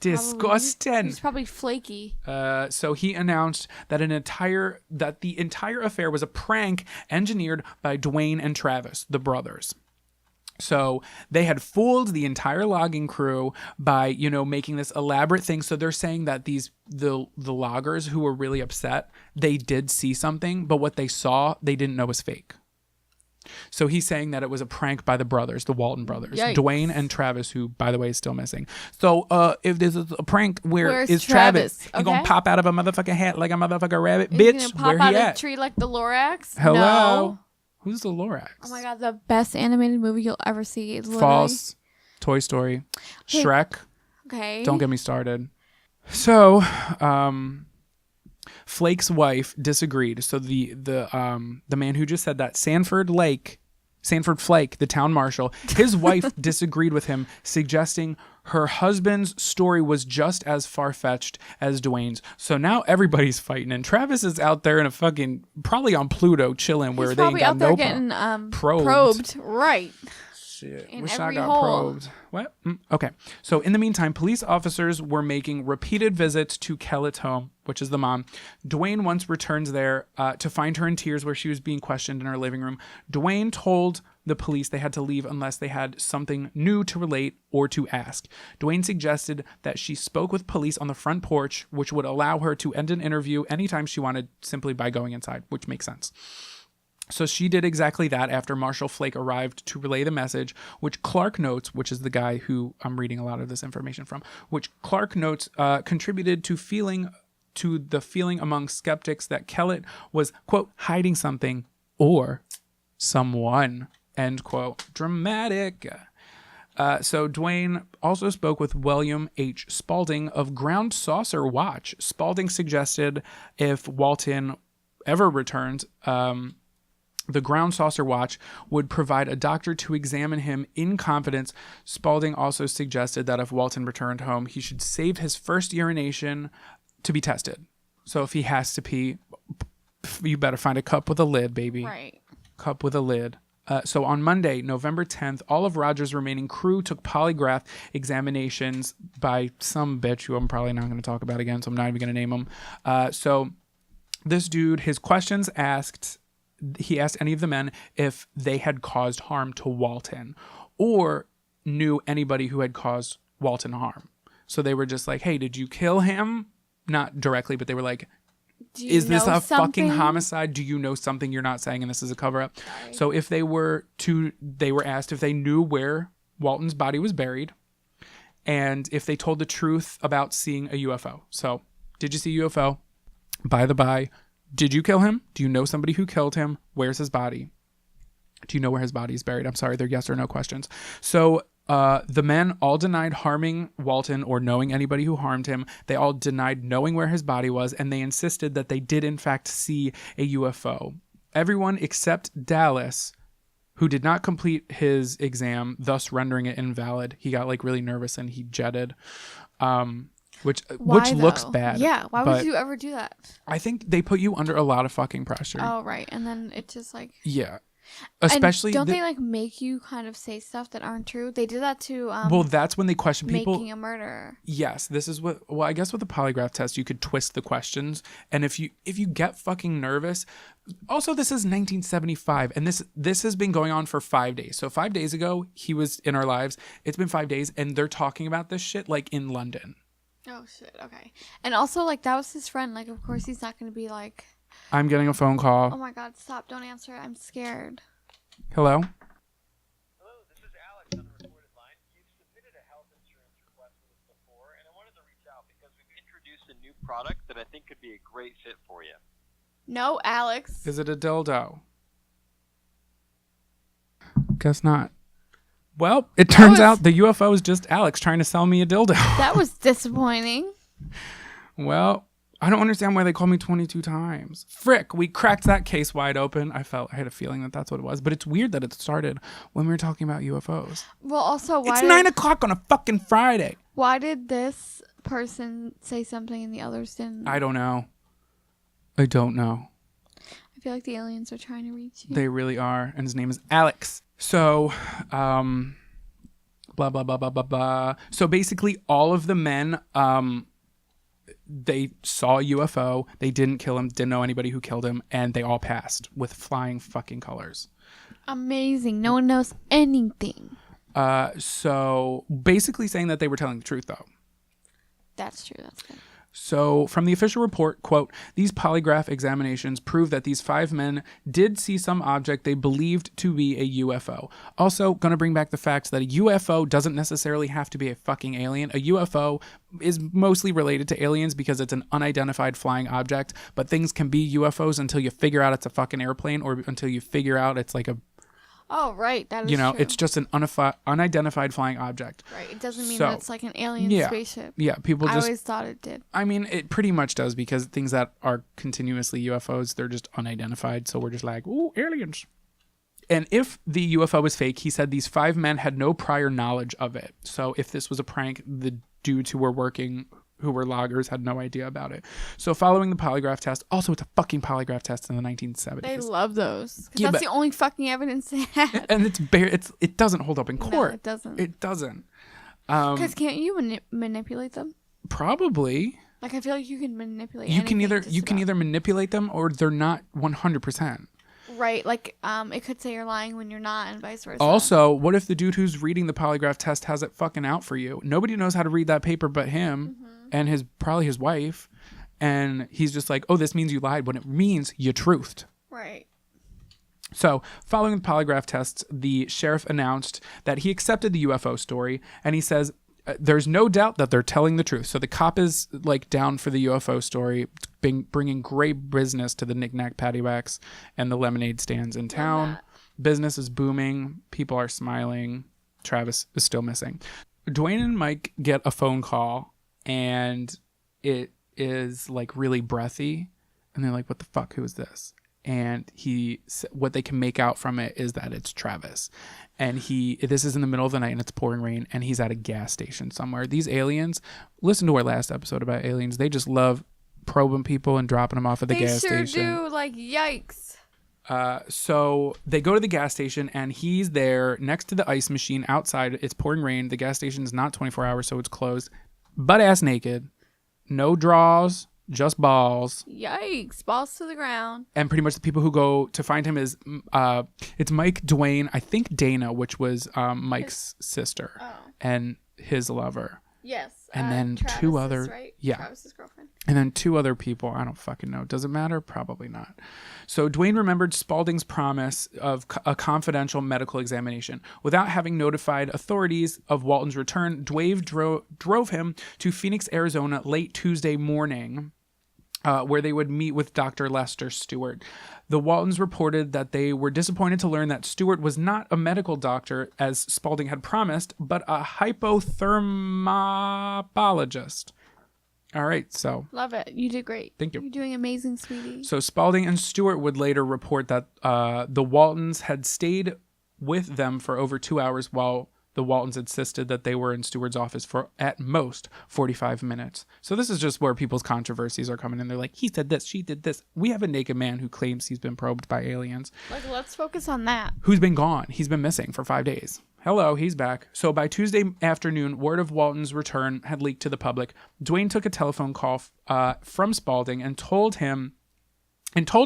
Disgusting. He's probably flaky. So he announced that the entire affair was a prank engineered by Dwayne and Travis, the brothers. So they had fooled the entire logging crew by, making this elaborate thing. So they're saying that the loggers who were really upset, they did see something, but what they saw, they didn't know was fake. So he's saying that it was a prank by the brothers, the Walton brothers, Yikes. Dwayne and Travis, who, by the way, is still missing. So if there's a prank, Where's is Travis? He Okay. gonna pop out of a motherfucking hat like a motherfucking rabbit, He's bitch. gonna pop Where out he of at? a tree like the Lorax? Hello. No. Who's the Lorax? Oh my god, the best animated movie you'll ever see. It's literally... False. Toy Story. Okay. Shrek. Okay. Don't get me started. So, Flake's wife disagreed. So the man who just said that, Sanford Flake, the town marshal, his wife disagreed with him, suggesting her husband's story was just as far-fetched as Dwayne's. So now everybody's fighting, and Travis is out there in a fucking, probably on Pluto, chilling, where He's they ain't probably got out there no getting probed. Right. shit. In Wish I every got hole. probed. What? Okay. So in the meantime, police officers were making repeated visits to Kellett's home, which is the mom. Dwayne once returns there to find her in tears where she was being questioned in her living room. Dwayne told the police they had to leave unless they had something new to relate or to ask. Dwayne suggested that she spoke with police on the front porch, which would allow her to end an interview anytime she wanted simply by going inside, which makes sense. So she did exactly that after Marshall Flake arrived to relay the message, which Clark notes, which is the guy who I'm reading a lot of this information from, which Clark notes contributed to the feeling among skeptics that Kellett was, quote, hiding something or someone, end quote. Dramatic. So Dwayne also spoke with William H. Spalding of Ground Saucer Watch. Spalding suggested if Walton ever returned, the Ground Saucer Watch would provide a doctor to examine him in confidence. Spalding also suggested that if Walton returned home, he should save his first urination to be tested. So if he has to pee, you better find a cup with a lid, baby. Right. Cup with a lid. So on Monday, November 10th, all of Rogers' remaining crew took polygraph examinations by some bitch who I'm probably not going to talk about again, so I'm not even going to name him. So this dude, his questions he asked any of the men if they had caused harm to Walton or knew anybody who had caused Walton harm. So they were just like, hey, did you kill him? Not directly, but they were like, is this a fucking homicide? Do you know something you're not saying and this is a cover-up? Sorry. So if they were asked if they knew where Walton's body was buried and if they told the truth about seeing a UFO. So did you see a UFO? By the by, did you kill him? Do you know somebody who killed him? Where's his body? Do you know where his body is buried? I'm sorry, they're yes or no questions. So the men all denied harming Walton or knowing anybody who harmed him. They all denied knowing where his body was, and they insisted that they did in fact see a UFO. Everyone except Dallas, who did not complete his exam, thus rendering it invalid. He got like really nervous and he jetted. Which looks bad. Yeah, why would you ever do that? I think they put you under a lot of fucking pressure. Oh, right. And then it just like... Yeah. Especially... And don't they like make you kind of say stuff that aren't true? They did that to... well, that's when they question people. Making a murderer. Yes. This is what... Well, I guess with the polygraph test, you could twist the questions. And if you get fucking nervous... Also, this is 1975. And this has been going on for 5 days. So 5 days ago, he was in our lives. It's been 5 days. And they're talking about this shit like in London. Oh, shit. Okay. And also, like, that was his friend. Like, of course, he's not going to be like... I'm getting a phone call. Oh, my God. Stop. Don't answer it. I'm scared. Hello? Hello, this is Alex on the recorded line. You've submitted a health insurance request with us before, and I wanted to reach out because we've introduced a new product that I think could be a great fit for you. No, Alex. Is it a dildo? Guess not. Well, it turns out the UFO is just Alex trying to sell me a dildo. That was disappointing. Well, I don't understand why they called me 22 times. Frick, we cracked that case wide open. I had a feeling that that's what it was. But it's weird that it started when we were talking about UFOs. Well, also, It's 9 o'clock on a fucking Friday. Why did this person say something and the others didn't? I don't know. I don't know. I feel like the aliens are trying to reach you. They really are. And his name is Alex. So, blah, blah, blah, blah, blah, blah. So basically all of the men, they saw a UFO. They didn't kill him, didn't know anybody who killed him, and they all passed with flying fucking colors. Amazing. No one knows anything. So basically saying that they were telling the truth, though. That's true. That's good. So from the official report, quote, these polygraph examinations prove that these 5 men did see some object they believed to be a UFO. Also, going to bring back the facts that a UFO doesn't necessarily have to be a fucking alien. A UFO is mostly related to aliens because it's an unidentified flying object, but things can be UFOs until you figure out it's a fucking airplane or until you figure out it's like a... Oh, right. That is true. It's just an unidentified flying object. Right. It doesn't mean that it's like an alien spaceship. Yeah. People I just... always thought it did. I mean, it pretty much does because things that are continuously UFOs, they're just unidentified. So we're just like, ooh, aliens. And if the UFO was fake, he said these 5 men had no prior knowledge of it. So if this was a prank, the dudes who were working who were loggers had no idea about it. So following the polygraph test, also it's a fucking polygraph test in the 1970s. They love those. 'Cause Yeah, that's but- the only fucking evidence they had. And it doesn't hold up in court. No, it doesn't. It doesn't. Because can't you manipulate them? Probably. Like, I feel like you can manipulate You can anything just about. either manipulate them or they're not 100%. Right, like, it could say you're lying when you're not and vice versa. Also, what if the dude who's reading the polygraph test has it fucking out for you? Nobody knows how to read that paper but him and probably his wife. And he's just like, oh, this means you lied when it means you truthed. Right. So, following the polygraph tests, the sheriff announced that he accepted the UFO story, and he says there's no doubt that they're telling the truth. So the cop is like down for the UFO story, bringing great business to the knick-knack paddywhacks and the lemonade stands in town. Business is booming. People are smiling. Travis is still missing. Dwayne and Mike get a phone call, and it is like really breathy, and they're like, what the fuck, who is this? And what they can make out from it is that it's Travis. And this is in the middle of the night and it's pouring rain, and he's at a gas station somewhere. These aliens, listen to our last episode about aliens. They just love probing people and dropping them off at the gas station. They sure do. Like, yikes. So they go to the gas station, and he's there next to the ice machine outside. It's pouring rain. The gas station is not 24 hours, so it's closed. Butt ass naked. No draws. Just balls. Yikes. Balls to the ground. And pretty much the people who go to find him is it's Mike, Dwayne, I think Dana, which was Mike's sister and his lover. Yes. And then Travis's, right? Yeah. Travis's girlfriend. And then two other people. I don't fucking know. Does it matter? Probably not. So Dwayne remembered Spaulding's promise of a confidential medical examination. Without having notified authorities of Walton's return, Dwayne drove him to Phoenix, Arizona late Tuesday morning, where they would meet with Dr. Lester Stewart. The Waltons reported that they were disappointed to learn that Stewart was not a medical doctor, as Spaulding had promised, but a hypothermologist. All right, so. Love it. You did great. Thank you. You're doing amazing, sweetie. So Spaulding and Stewart would later report that the Waltons had stayed with them for over 2 hours while the Waltons insisted that they were in Stewart's office for at most 45 minutes. So this is just where people's controversies are coming in. They're like, he said this, she did this. We have a naked man who claims he's been probed by aliens. Like, let's focus on that. Who's been gone. He's been missing for 5 days. Hello, he's back. So by Tuesday afternoon, word of Walton's return had leaked to the public. Dwayne took a telephone call from Spaulding and told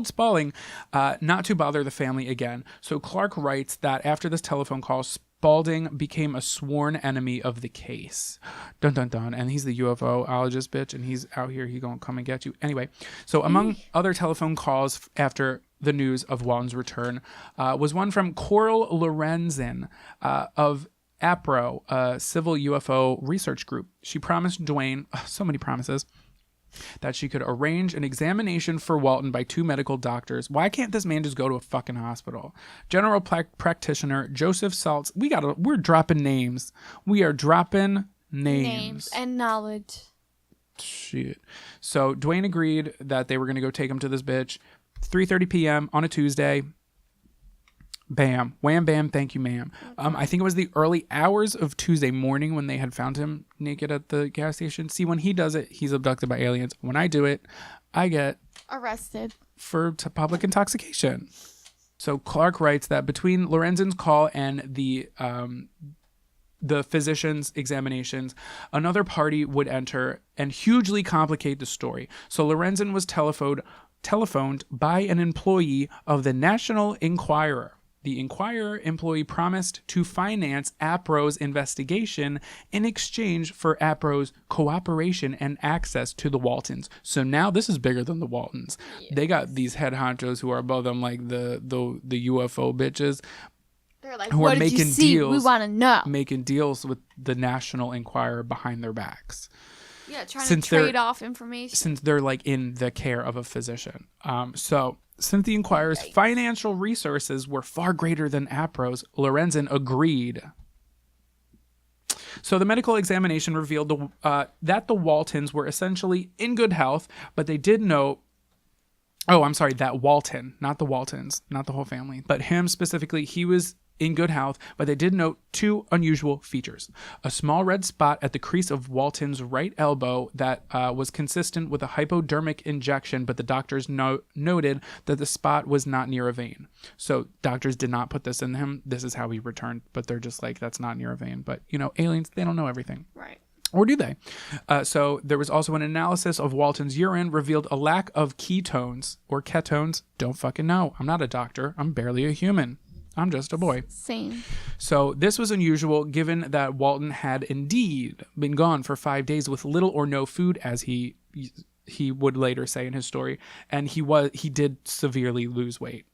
Spaulding not to bother the family again. So Clark writes that after this telephone call, Spaulding became a sworn enemy of the case. Dun, dun, dun. And he's the UFOologist, bitch, and he's out here. He gonna come and get you. Anyway, so among other telephone calls after the news of Walton's return was one from Coral Lorenzen of APRO, a civil UFO research group. She promised Dwayne, so many promises, that she could arrange an examination for Walton by 2 medical doctors. Why can't this man just go to a fucking hospital? General practitioner Joseph Saltz. We're dropping names. We are dropping names and knowledge. Shit. So Dwayne agreed that they were going to go take him to this bitch. 3:30 p.m. on a Tuesday. Bam. Wham, bam. Thank you, ma'am. I think it was the early hours of Tuesday morning when they had found him naked at the gas station. See, when he does it, he's abducted by aliens. When I do it, I get arrested for public intoxication. So Clark writes that between Lorenzen's call and the physician's examinations, another party would enter and hugely complicate the story. So Lorenzen was telephoned by an employee of the National Enquirer. The Enquirer employee promised to finance APRO's investigation in exchange for APRO's cooperation and access to the Waltons. So now this is bigger than the Waltons. Yes. They got these head honchos who are above them, like the UFO bitches. They're like, who what are did making you see? deals. We want to know. Making deals with the National Enquirer behind their backs. Yeah, trying to trade off information. Since they're like in the care of a physician. So since the Enquirer's financial resources were far greater than APRO's, Lorenzen agreed. So the medical examination revealed that the Waltons were essentially in good health, but they did note, that Walton, not the Waltons, not the whole family, but him specifically, he was in good health, but they did note 2 unusual features. A small red spot at the crease of Walton's right elbow that was consistent with a hypodermic injection, but the doctors noted that the spot was not near a vein. So doctors did not put this in him. This is how he returned, but they're just like, that's not near a vein. But, aliens, they don't know everything. Right. Or do they? So there was also an analysis of Walton's urine revealed a lack of ketones or ketones. Don't fucking know. I'm not a doctor. I'm barely a human. I'm just a boy. Same. So this was unusual given that Walton had indeed been gone for 5 days with little or no food, as he would later say in his story, and he did severely lose weight.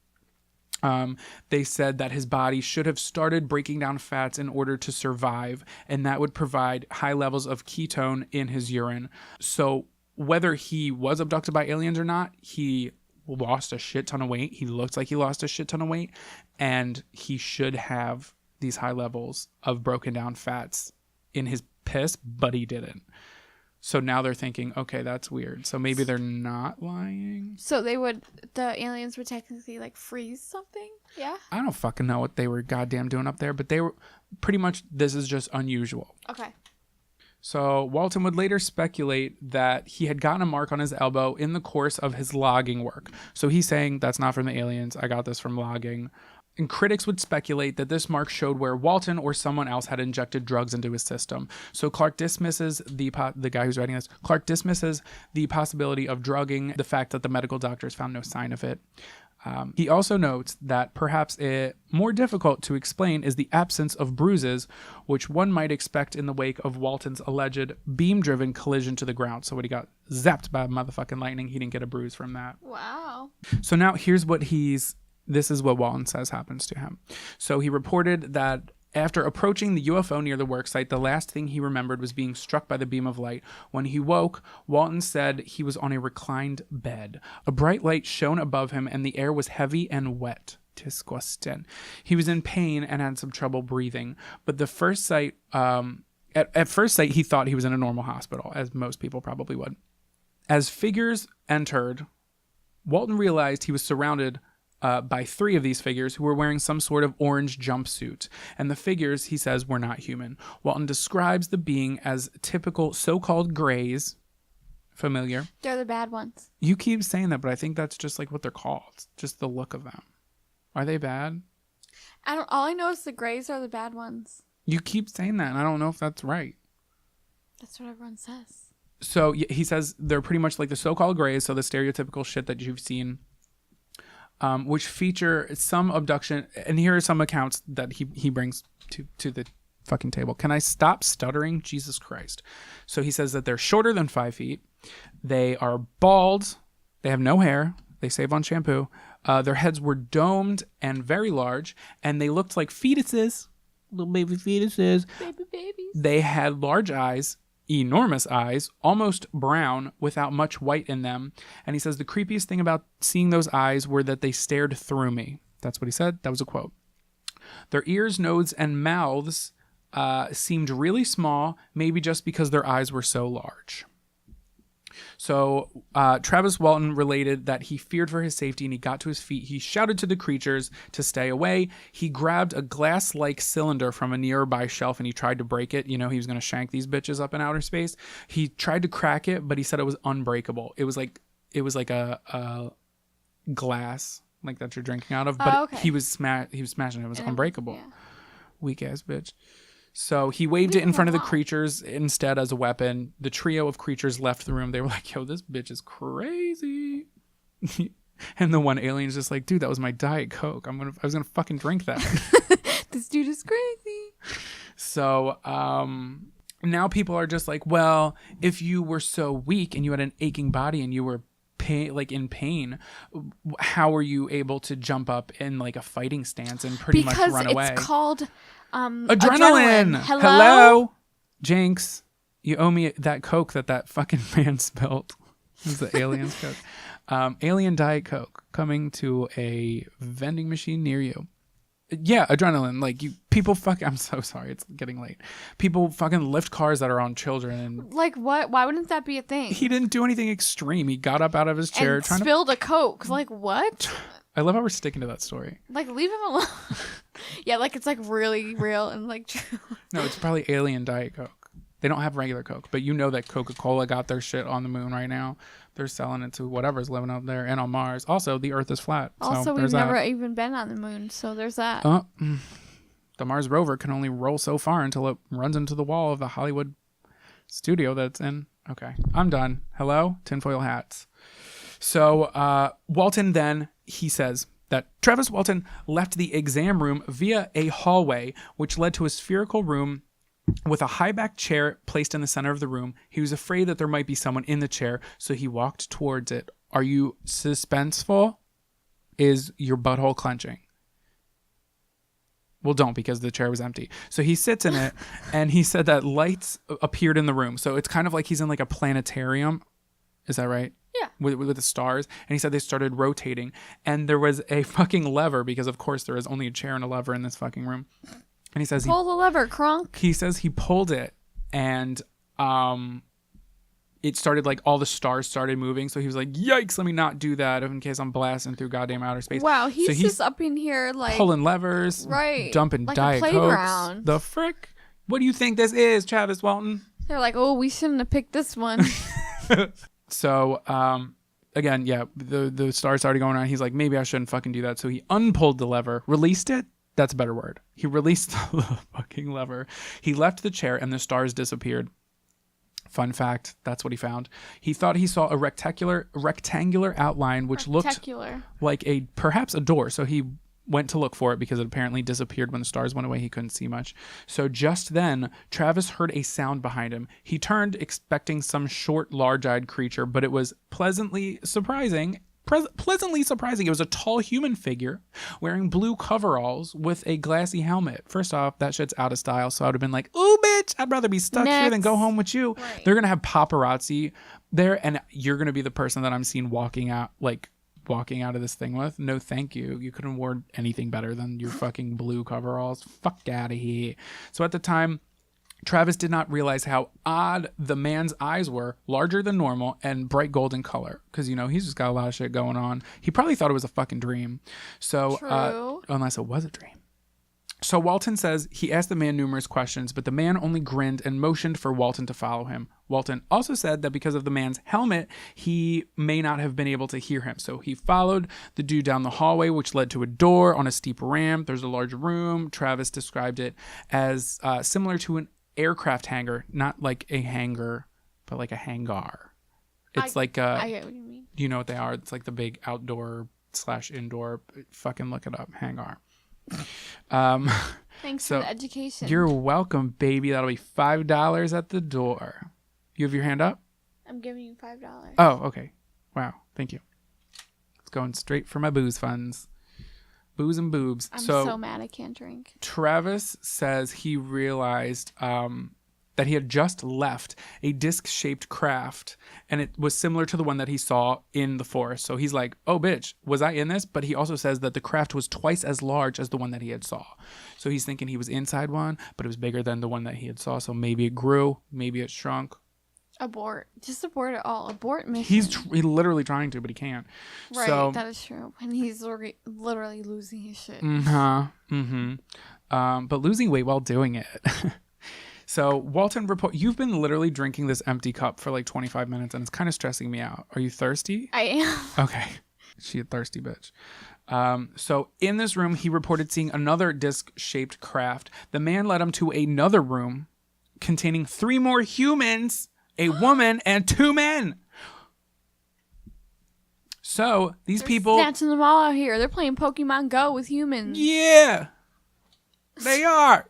They said that his body should have started breaking down fats in order to survive, and that would provide high levels of ketone in his urine. So whether he was abducted by aliens or not, he lost a shit ton of weight. He looks like he lost a shit ton of weight, and he should have these high levels of broken down fats in his piss, but he didn't. So now they're thinking, okay, that's weird. So maybe they're not lying. So the aliens would technically like freeze something? Yeah? I don't fucking know what they were goddamn doing up there, but they were pretty much, this is just unusual. Okay. So Walton would later speculate that he had gotten a mark on his elbow in the course of his logging work. So he's saying, that's not from the aliens. I got this from logging. And critics would speculate that this mark showed where Walton or someone else had injected drugs into his system. So Clark dismisses the guy who's writing this. Clark dismisses the possibility of drugging, the fact that the medical doctors found no sign of it. He also notes that perhaps more difficult to explain is the absence of bruises, which one might expect in the wake of Walton's alleged beam-driven collision to the ground. So when he got zapped by motherfucking lightning, he didn't get a bruise from that. Wow. So now here's what this is what Walton says happens to him. So he reported that after approaching the UFO near the worksite, the last thing he remembered was being struck by the beam of light. When he woke, Walton said he was on a reclined bed. A bright light shone above him, and the air was heavy and wet. Disgusting. He was in pain and had some trouble breathing. But at first sight, he thought he was in a normal hospital, as most people probably would. As figures entered, Walton realized he was surrounded by 3 of these figures who were wearing some sort of orange jumpsuit. And the figures, he says, were not human. Walton describes the being as typical so-called grays. Familiar? They're the bad ones. You keep saying that, but I think that's just like what they're called. Just the look of them. Are they bad? All I know is the grays are the bad ones. You keep saying that, and I don't know if that's right. That's what everyone says. So he says they're pretty much like the so-called grays, so the stereotypical shit that you've seen, which feature some abduction. And here are some accounts that he brings to the fucking table. Can I stop stuttering? Jesus Christ. So he says that they're shorter than 5 feet. They are bald. They have no hair. They save on shampoo. Their heads were domed and very large, and they looked like fetuses, little baby fetuses. Baby babies. They had large eyes, enormous eyes, almost brown, without much white in them. And he says the creepiest thing about seeing those eyes were that they stared through me. That's what he said. That was a quote. Their ears, noses, and mouths seemed really small, maybe just because their eyes were so large. So Travis Walton related that he feared for his safety, and he got to his feet. He shouted to the creatures to stay away. He grabbed a glass-like cylinder from a nearby shelf, and he tried to break it. You know, he was going to shank these bitches up in outer space. He tried to crack it, but he said it was unbreakable. It was like a glass like that you're drinking out of, but he was smashing it. It was unbreakable. Yeah. Weak ass bitch. So he waved it in front of the creatures instead as a weapon. The trio of creatures left the room. They were like, yo, this bitch is crazy. And the one alien's just like, dude, that was my Diet Coke. I was gonna fucking drink that. This dude is crazy. So now people are just like, well, if you were so weak and you had an aching body and you were in pain, how were you able to jump up in like a fighting stance and pretty much run away? Because it's called adrenaline. Hello, Jinx. You owe me that Coke that fucking man spilled. It's the alien's Coke. Alien Diet Coke coming to a vending machine near you. Yeah, adrenaline. Like I'm so sorry. It's getting late. People fucking lift cars that are on children. And like what? Why wouldn't that be a thing? He didn't do anything extreme. He got up out of his chair and spilled a Coke. Like what? I love how we're sticking to that story. Like, leave him alone. Yeah, like it's like really real and like true. No, it's probably alien Diet Coke. They don't have regular Coke, but you know that Coca-Cola got their shit on the moon right now. They're selling it to whatever's living up there and on Mars. Also, the Earth is flat. Also, we've never even been on the moon, so there's that. The Mars rover can only roll so far until it runs into the wall of the Hollywood studio that it's in. Okay, I'm done. Hello? Tinfoil hats. So Walton then, he says that Travis Walton left the exam room via a hallway, which led to a spherical room with a high-backed chair placed in the center of the room. He was afraid that there might be someone in the chair, so he walked towards it. Are you suspenseful? Is your butthole clenching? Well, don't, because the chair was empty. So he sits in it, and he said that lights appeared in the room. So it's kind of like he's in like a planetarium. Is that right? Yeah. With the stars. And he said they started rotating, and there was a fucking lever, because of course there is only a chair and a lever in this fucking room. And he says pull the lever, Kronk. He says he pulled it, and it started, like, all the stars started moving. So he was like, yikes, let me not do that in case I'm blasting through goddamn outer space. Wow, he's just up in here, like, pulling levers, right, dumping like Diet Cokes. The frick? What do you think this is, Travis Walton? They're like, oh, we shouldn't have picked this one. So, again, yeah, the stars started going on. He's like, maybe I shouldn't fucking do that. So he unpulled the lever, released it. That's a better word. He released the fucking lever. He left the chair, and the stars disappeared. Fun fact, that's what he found. He thought he saw a rectangular outline which looked like perhaps a door. So he went to look for it because it apparently disappeared when the stars went away. He couldn't see much. So just then, Travis heard a sound behind him. He turned expecting some short, large-eyed creature, but it was pleasantly surprising. It was a tall human figure wearing blue coveralls with a glassy helmet. First off, that shit's out of style. So I would have been like, ooh, bitch, I'd rather be stuck here than go home with you. Right. They're going to have paparazzi there, and you're going to be the person that I'm seen walking out of this thing with. No, thank you. You couldn't award anything better than your fucking blue coveralls. Fuck out of here. So at the time, Travis did not realize how odd the man's eyes were, larger than normal and bright golden color. Because, you know, he's just got a lot of shit going on. He probably thought it was a fucking dream. So, unless it was a dream. So Walton says he asked the man numerous questions, but the man only grinned and motioned for Walton to follow him. Walton also said that because of the man's helmet, he may not have been able to hear him. So he followed the dude down the hallway, which led to a door on a steep ramp. There's a large room. Travis described it as similar to an aircraft hangar, not like a hangar, but like a hangar. It's I get what you mean. You know what they are? It's like the big outdoor/indoor. Fucking look it up. Hangar. Thanks for the education. You're welcome, baby. That'll be $5 at the door. You have your hand up? I'm giving you $5. Oh, okay. Wow. Thank you. It's going straight for my booze funds. Booze and boobs. I'm so mad I can't drink. Travis says he realized that he had just left a disc-shaped craft, and it was similar to the one that he saw in the forest. So he's like, oh, bitch, was I in this? But he also says that the craft was twice as large as the one that he had saw. So he's thinking he was inside one, but it was bigger than the one that he had saw. So maybe it grew, maybe it shrunk. Abort. Just abort it all. Abort mission. He's literally trying to, but he can't. Right, so, that is true. And he's literally losing his shit. But losing weight while doing it. So Walton you've been literally drinking this empty cup for like 25 minutes, and it's kind of stressing me out. Are you thirsty? I am. Okay. She a thirsty bitch. So in this room, he reported seeing another disc-shaped craft. The man led him to another room containing 3 more humans, a woman, and 2 men. So they're people snatching them all out here. They're playing Pokemon Go with humans. Yeah, they are.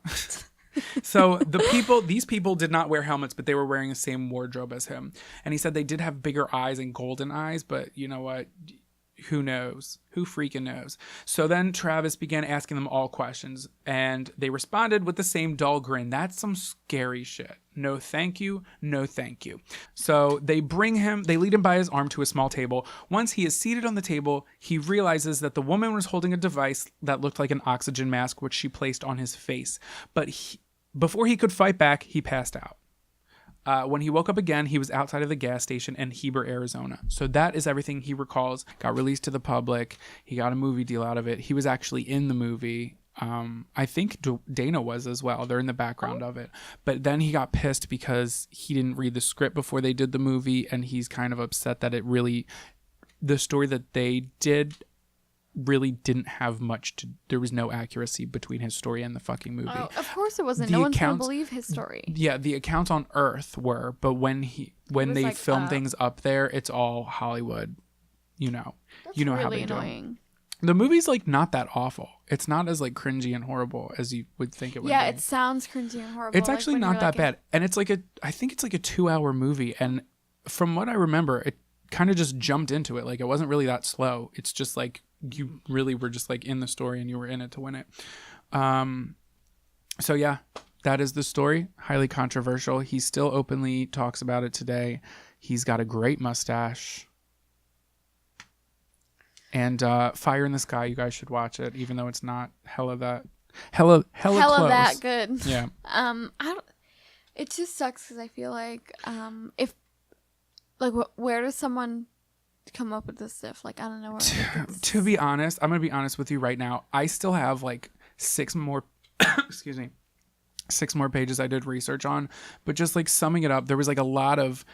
So these people did not wear helmets, but they were wearing the same wardrobe as him. And he said they did have bigger eyes and golden eyes, but you know what? Who knows? Who freaking knows? So then Travis began asking them all questions, and they responded with the same dull grin. That's some scary shit. No thank you. No thank you. So they lead him by his arm to a small table. Once he is seated on the table, he realizes that the woman was holding a device that looked like an oxygen mask, which she placed on his face. But before he could fight back, he passed out. When he woke up again, he was outside of the gas station in Heber, Arizona. So that is everything he recalls. Got released to the public. He got a movie deal out of it. He was actually in the movie. I think Dana was as well. They're in the background of it. But then he got pissed because he didn't read the script before they did the movie, and he's kind of upset that the story that they did really didn't have there was no accuracy between his story and the fucking movie. Oh, of course it wasn't. No one's gonna believe his story. Yeah, the accounts on Earth were, but when they like, film things up there, it's all Hollywood. That's you know really how they annoying. do. The movie's like not that awful. It's not as like cringy and horrible as you would think it would. Yeah, be. it sounds cringy and horrible. It's actually not that bad, and it's like I think it's like a 2-hour movie, and from what I remember, it kind of just jumped into it. Like it wasn't really that slow. It's just like you really were just like in the story and you were in it to win it. So yeah, that is the story. Highly controversial. He still openly talks about it today. He's got a great mustache. And Fire in the Sky, you guys should watch it, even though it's not hella close. That good. Yeah. It just sucks because I feel like if like where does someone come up with this stuff? Like I don't know. To be honest, I'm gonna be honest with you right now. I still have like 6 more. excuse me. 6 more pages I did research on, but just like summing it up, there was like a lot of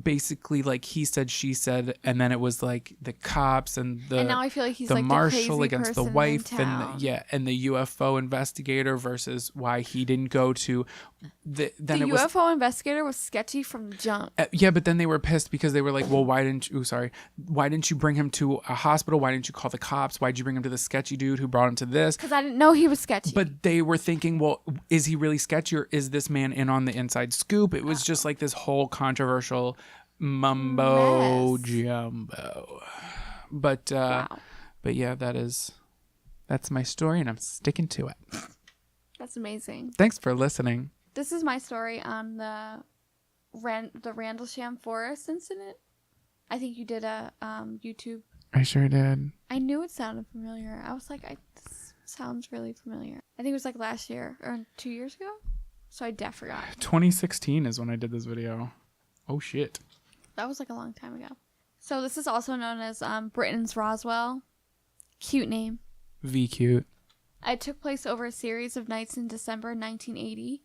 basically like he said, she said, and then it was like the cops and now I feel like he's the like marshal the against the wife and the UFO investigator versus why he didn't go to the UFO investigator was sketchy from the jump. Yeah, but then they were pissed because they were like, well, why didn't you bring him to a hospital? Why didn't you call the cops? Why'd you bring him to the sketchy dude who brought him to this? Because I didn't know he was sketchy. But they were thinking, well, is he really sketchy or is this man in on the inside scoop? It was just like this whole controversial mumbo jumbo. But but yeah, that's my story and I'm sticking to it. That's amazing. Thanks for listening. This is my story on the Randlesham Forest incident. I think you did a YouTube. I sure did. I knew it sounded familiar. I was like, this sounds really familiar. I think it was like last year or 2 years ago. So I forgot. 2016 is when I did this video. Oh shit. That was like a long time ago. So this is also known as Britain's Roswell. Cute name. V cute. It took place over a series of nights in December 1980.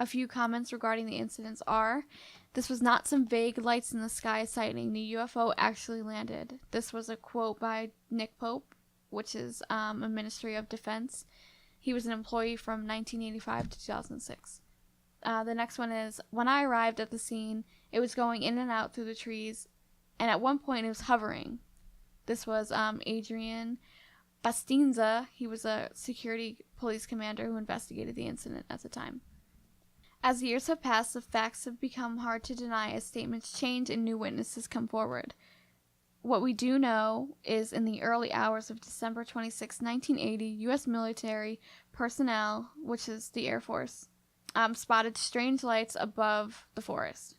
A few comments regarding the incidents are, this was not some vague lights in the sky sighting. The UFO actually landed. This was a quote by Nick Pope, which is a Ministry of Defense. He was an employee from 1985 to 2006. The next one is, when I arrived at the scene, it was going in and out through the trees, and at one point it was hovering. This was Adrian Bastinza. He was a security police commander who investigated the incident at the time. As years have passed, the facts have become hard to deny as statements change and new witnesses come forward. What we do know is in the early hours of December 26, 1980, U.S. military personnel, which is the Air Force, spotted strange lights above the forest.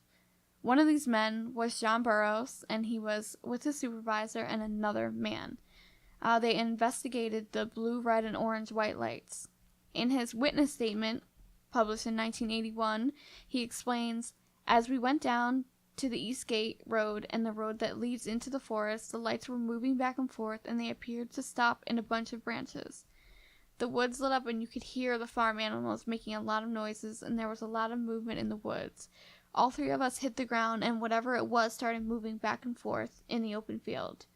One of these men was John Burroughs, and he was with his supervisor and another man. They investigated the blue, red, and orange white lights. In his witness statement, published in 1981, he explains, as we went down to the East Gate Road and the road that leads into the forest, the lights were moving back and forth, and they appeared to stop in a bunch of branches. The woods lit up, and you could hear the farm animals making a lot of noises, and there was a lot of movement in the woods. All 3 of us hit the ground, and whatever it was started moving back and forth in the open field.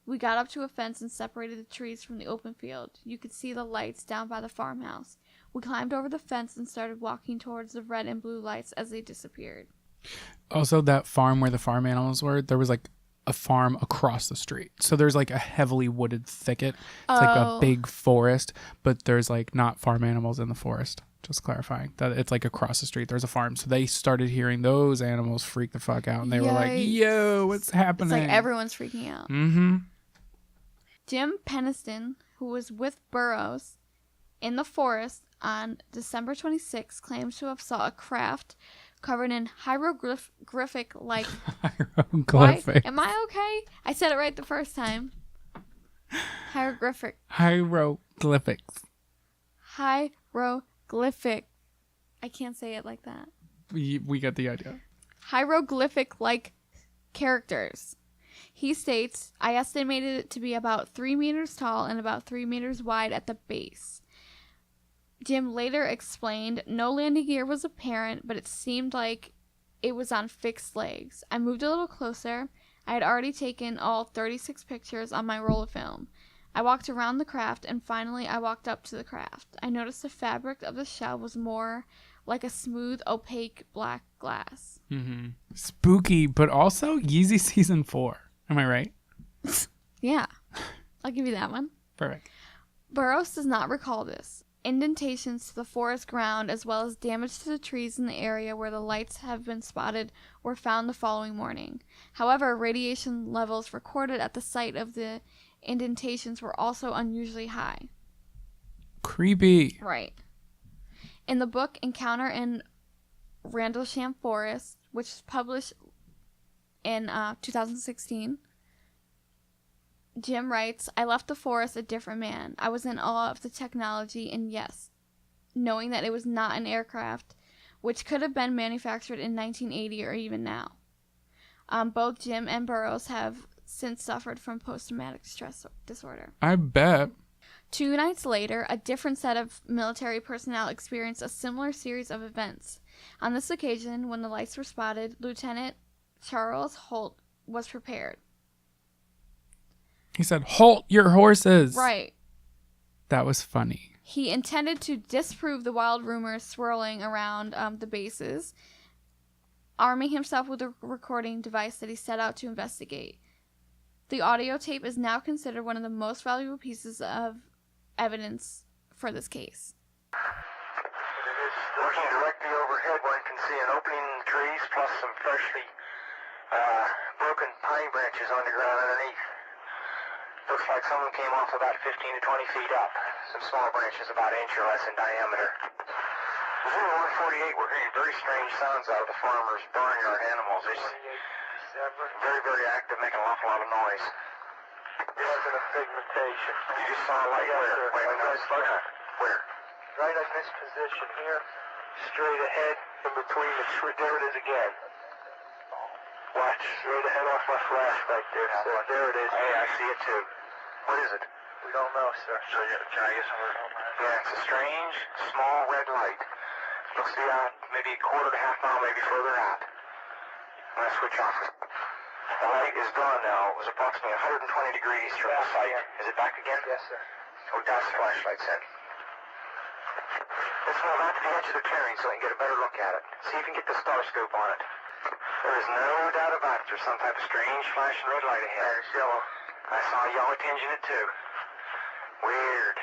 We got up to a fence and separated the trees from the open field. You could see the lights down by the farmhouse. We climbed over the fence and started walking towards the red and blue lights as they disappeared. Also, that farm where the farm animals were, there was like a farm across the street. So there's like a heavily wooded thicket. It's like a big forest, but there's like not farm animals in the forest. Just clarifying that it's like across the street. There's a farm. So they started hearing those animals freak the fuck out. And they were like, yo, what's happening? It's like everyone's freaking out. Mm-hmm. Jim Peniston, who was with Burroughs in the forest on December 26, claims to have saw a craft covered in hieroglyphic-like... Hieroglyphic. Am I okay? I said it right the first time. Hieroglyphic. Hieroglyphics. Hieroglyphic. I can't say it like that. We get the idea. hieroglyphic-like characters. He states, I estimated it to be about 3 meters tall and about 3 meters wide at the base. Jim later explained, no landing gear was apparent, but it seemed like it was on fixed legs. I moved a little closer. I had already taken all 36 pictures on my roll of film. I walked around the craft, and finally I walked up to the craft. I noticed the fabric of the shell was more like a smooth, opaque black glass. Mm-hmm. Spooky, but also Yeezy Season 4. Am I right? Yeah. I'll give you that one. Perfect. Burroughs does not recall this. Indentations to the forest ground as well as damage to the trees in the area where the lights have been spotted were found the following morning. However, radiation levels recorded at the site of the indentations were also unusually high. Creepy. Right. In the book Encounter in Randlesham Forest, which was published in 2016, Jim writes, I left the forest a different man. I was in awe of the technology and yes, knowing that it was not an aircraft, which could have been manufactured in 1980 or even now. Both Jim and Burroughs have since suffered from post-traumatic stress disorder. I bet. 2 nights later, a different set of military personnel experienced a similar series of events. On this occasion, when the lights were spotted, Lieutenant Charles Holt was prepared. He said, halt your horses. Right. That was funny. He intended to disprove the wild rumors swirling around the bases, arming himself with a recording device that he set out to investigate. The audio tape is now considered one of the most valuable pieces of evidence for this case. Looking directly overhead, one can see an opening in the trees plus some freshly broken pine branches on the ground underneath. Looks like someone came off about 15 to 20 feet up. Some small branches about an inch or less in diameter. Zulu 148, we're hearing very strange sounds out of the farmer's barnyard animals. It's very, very active, making an awful lot of noise. It wasn't a pigmentation. You just saw a light where? Wait, no, slow down. Where? Right in this position here, straight ahead, in between the tree. There it is again. Watch, straight ahead off my flash right there, sir. There it is. Hey, I see it too. What is it? We don't know, sir. So, can I get some? Yeah, it's a strange, small red light. Looks to be out maybe a quarter to half mile, maybe further out. I'm going to switch off. The light is gone now. It was approximately 120 degrees from the site. Is it back again? Yes, sir. Oh, that's the flashlight's in. Let's move out to the edge of the clearing so we can get a better look at it. See if you can get the star scope on it. There is no doubt about it. There's some type of strange flashing red light ahead. It's yellow. I saw a yellow tinge in it too. Weird.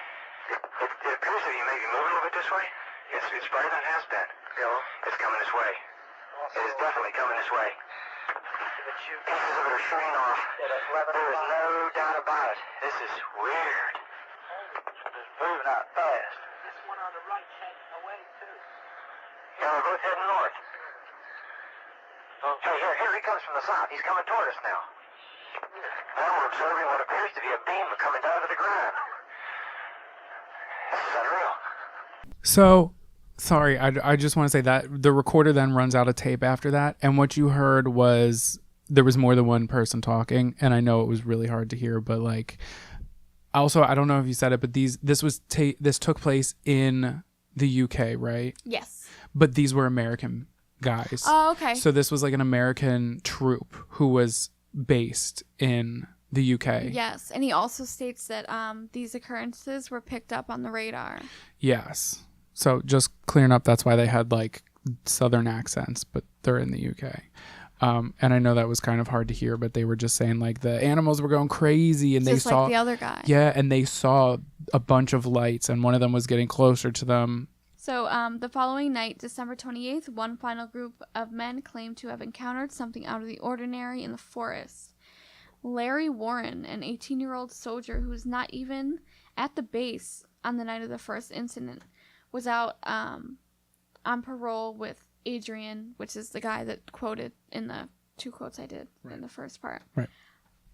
It appears to be maybe moving a little bit this way. It's brighter than it has been. Yellow. It's coming this way. It is definitely coming this way. Pieces of it are shooting off. There is no doubt about it. This is weird. It's moving out fast. This one on the right's heading away too. Yeah, we're both heading north. Hey, here he comes from the south. He's coming toward us now. Now we're observing what appears to be a beam coming down to the ground. This is unreal. So, sorry, I just want to say that the recorder then runs out of tape after that, and what you heard was there was more than one person talking, and I know it was really hard to hear, but like, also I don't know if you said it, but this took place in the UK, right? Yes. But these were American guys. Oh, okay. So this was like an American troupe who was based in the UK. Yes, and he also states that these occurrences were picked up on the radar. Yes. So just clearing up, that's why they had like southern accents, but they're in the UK. And I know that was kind of hard to hear, but they were just saying like the animals were going crazy and Just they saw like the other guy. Yeah, and they saw a bunch of lights and one of them was getting closer to them. So the following night, December 28th, one final group of men claimed to have encountered something out of the ordinary in the forest. Larry Warren, an 18-year-old soldier who was not even at the base on the night of the first incident, was out on parole with Adrian, which is the guy that quoted in the 2 quotes I did in the first part. Right.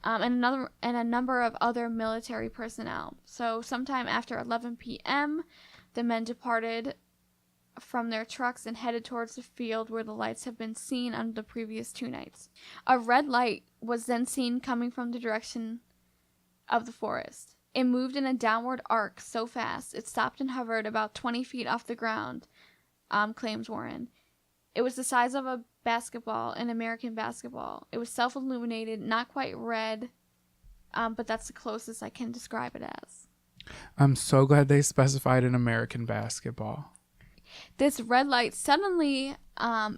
And a number of other military personnel. So sometime after 11 p.m., the men departed from their trucks and headed towards the field where the lights had been seen on the previous 2 nights. A red light was then seen coming from the direction of the forest. It moved in a downward arc so fast it stopped and hovered about 20 feet off the ground, claims Warren. It was the size of a basketball, an American basketball. It was self-illuminated, not quite red, but that's the closest I can describe it as. I'm so glad they specified an American basketball. This red light suddenly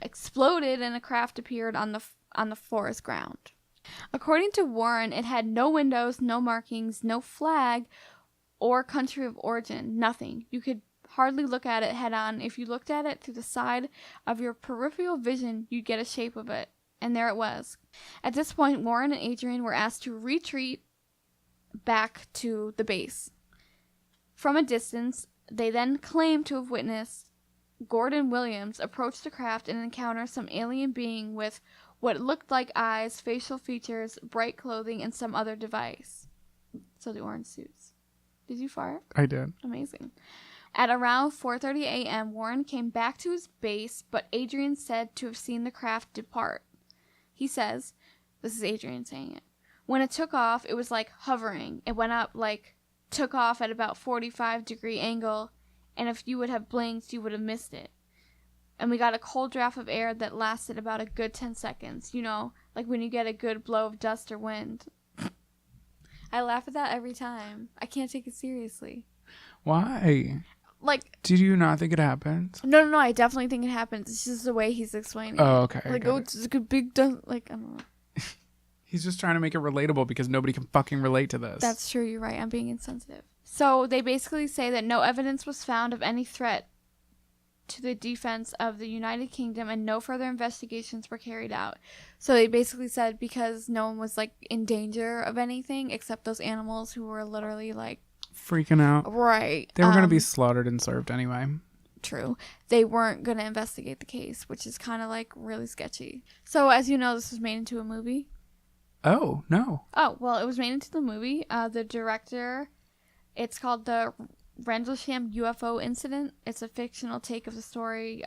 exploded and a craft appeared on the forest ground. According to Warren, it had no windows, no markings, no flag, or country of origin, nothing. You could hardly look at it head on. If you looked at it through the side of your peripheral vision, you'd get a shape of it. And there it was. At this point, Warren and Adrian were asked to retreat back to the base. From a distance, they then claimed to have witnessed Gordon Williams approach the craft and encounter some alien being with what looked like eyes, facial features, bright clothing, and some other device. So the orange suits. Did you fart? I did. Amazing. At around 4:30 a.m., Warren came back to his base, but Adrian said to have seen the craft depart. He says, this is Adrian saying it, when it took off, it was like hovering. It went up took off at about 45-degree angle, and if you would have blinked, you would have missed it. And we got a cold draft of air that lasted about a good 10 seconds. You know, like when you get a good blow of dust or wind. I laugh at that every time. I can't take it seriously. Why? Did you not think it happened? No, I definitely think it happens. It's just the way he's explaining it. Oh, okay. It's like a big dust, I don't know. He's just trying to make it relatable because nobody can fucking relate to this. That's true, you're right. I'm being insensitive. So they basically say that no evidence was found of any threat to the defense of the United Kingdom and no further investigations were carried out. So they basically said because no one was in danger of anything except those animals who were literally freaking out. Right. They were going to be slaughtered and served anyway. True. They weren't going to investigate the case, which is kind of really sketchy. So as you know, this was made into a movie. Oh, no. Oh, well, it was made into the movie. The director, it's called the Rendlesham UFO Incident. It's a fictional take of the story,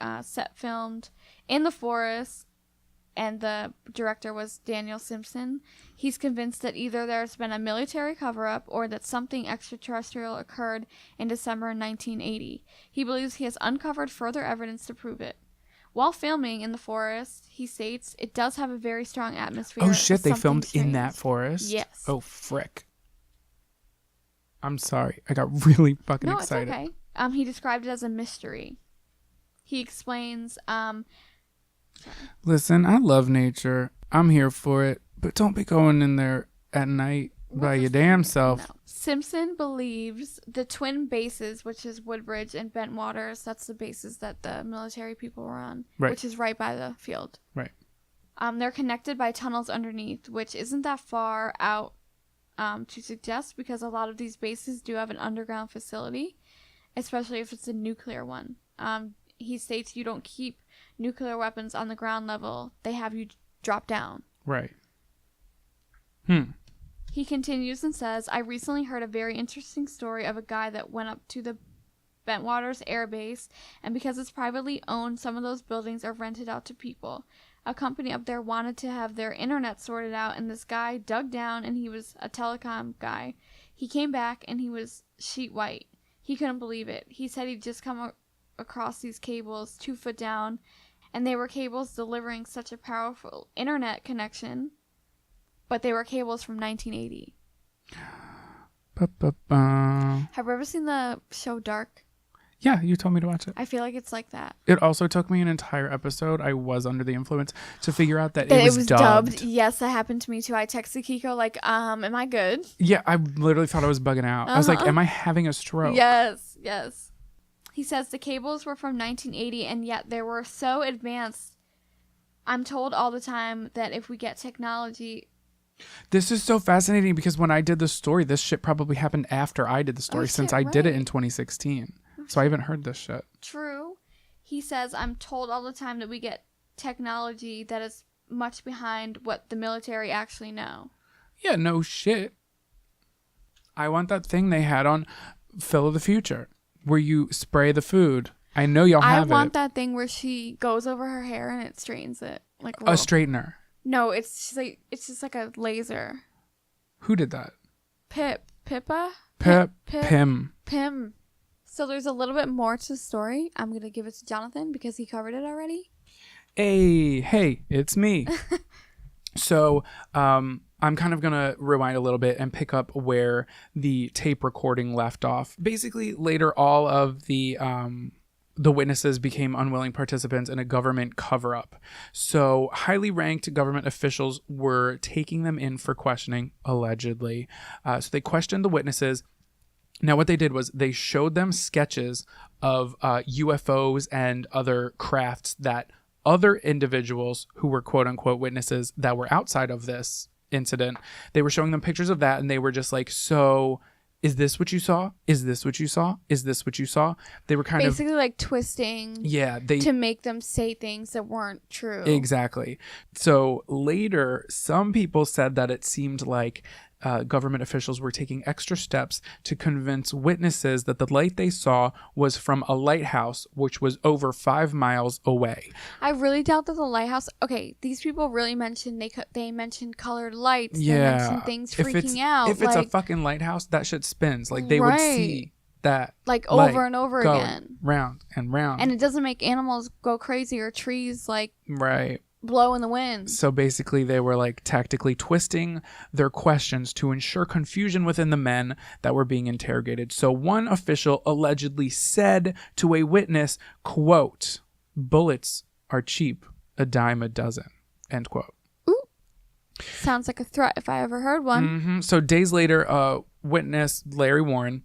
filmed in the forest, and the director was Daniel Simpson. He's convinced that either there's been a military cover-up or that something extraterrestrial occurred in December 1980. He believes he has uncovered further evidence to prove it. While filming in the forest, he states, it does have a very strong atmosphere. Oh shit, they filmed in that forest? Yes. Oh frick. I'm sorry. I got really fucking excited. No, it's okay. He described it as a mystery. He explains, listen, I love nature. I'm here for it. But don't be going in there at night by your damn self. No. Simpson believes the twin bases, which is Woodbridge and Bentwaters, that's the bases that the military people were on, right, which is right by the field. Right. They're connected by tunnels underneath, which isn't that far out to suggest because a lot of these bases do have an underground facility, especially if it's a nuclear one. He states you don't keep nuclear weapons on the ground level. They have you drop down. Right. He continues and says, I recently heard a very interesting story of a guy that went up to the Bentwaters Air Base, and because it's privately owned, some of those buildings are rented out to people. A company up there wanted to have their internet sorted out, and this guy dug down, and he was a telecom guy. He came back, and he was sheet white. He couldn't believe it. He said he'd just come across these cables 2 foot down, and they were cables delivering such a powerful internet connection, but they were cables from 1980. Have you ever seen the show Dark? Yeah, you told me to watch it. I feel like it's like that. It also took me an entire episode. I was under the influence to figure out that it was dubbed. Yes, that happened to me too. I texted Kiko am I good? Yeah, I literally thought I was bugging out. I was like, am I having a stroke? Yes. He says the cables were from 1980 and yet they were so advanced. I'm told all the time that if we get technology... This is so fascinating because when I did the story, this shit probably happened after I did the story since I did it in 2016. So I haven't heard this shit. True. He says, I'm told all the time that we get technology that is much behind what the military actually know. Yeah, no shit. I want that thing they had on Phil of the Future where you spray the food I know y'all I have want it. that thing where she goes over her hair and it straightens it. Like A straightener. No, it's just like a laser. Who did that? Pippa? Pim. Pim. So there's a little bit more to the story. I'm going to give it to Jonathan because he covered it already. Hey, it's me. So, I'm kind of going to rewind a little bit and pick up where the tape recording left off. Basically, later all of the witnesses became unwilling participants in a government cover-up. So highly ranked government officials were taking them in for questioning, allegedly. So they questioned the witnesses. Now what they did was they showed them sketches of UFOs and other crafts that other individuals who were quote-unquote witnesses that were outside of this incident, they were showing them pictures of that, and they were just like, so is this what you saw? Is this what you saw? Is this what you saw? They were kind basically like twisting to make them say things that weren't true. Exactly. So later, some people said that it seemed like government officials were taking extra steps to convince witnesses that the light they saw was from a lighthouse, which was over 5 miles away. I really doubt that the lighthouse. Okay, these people really mentioned they mentioned colored lights. Yeah, they mentioned things freaking out. If it's a fucking lighthouse, that shit spins. Like they would see that like over and over again, round and round, and it doesn't make animals go crazy or trees like blow in the wind. So basically they were like tactically twisting their questions to ensure confusion within the men that were being interrogated. So one official allegedly said to a witness, quote, "Bullets are cheap, a dime a dozen," end quote. Ooh. Sounds like a threat if I ever heard one. Mm-hmm. So days later, witness Larry Warren,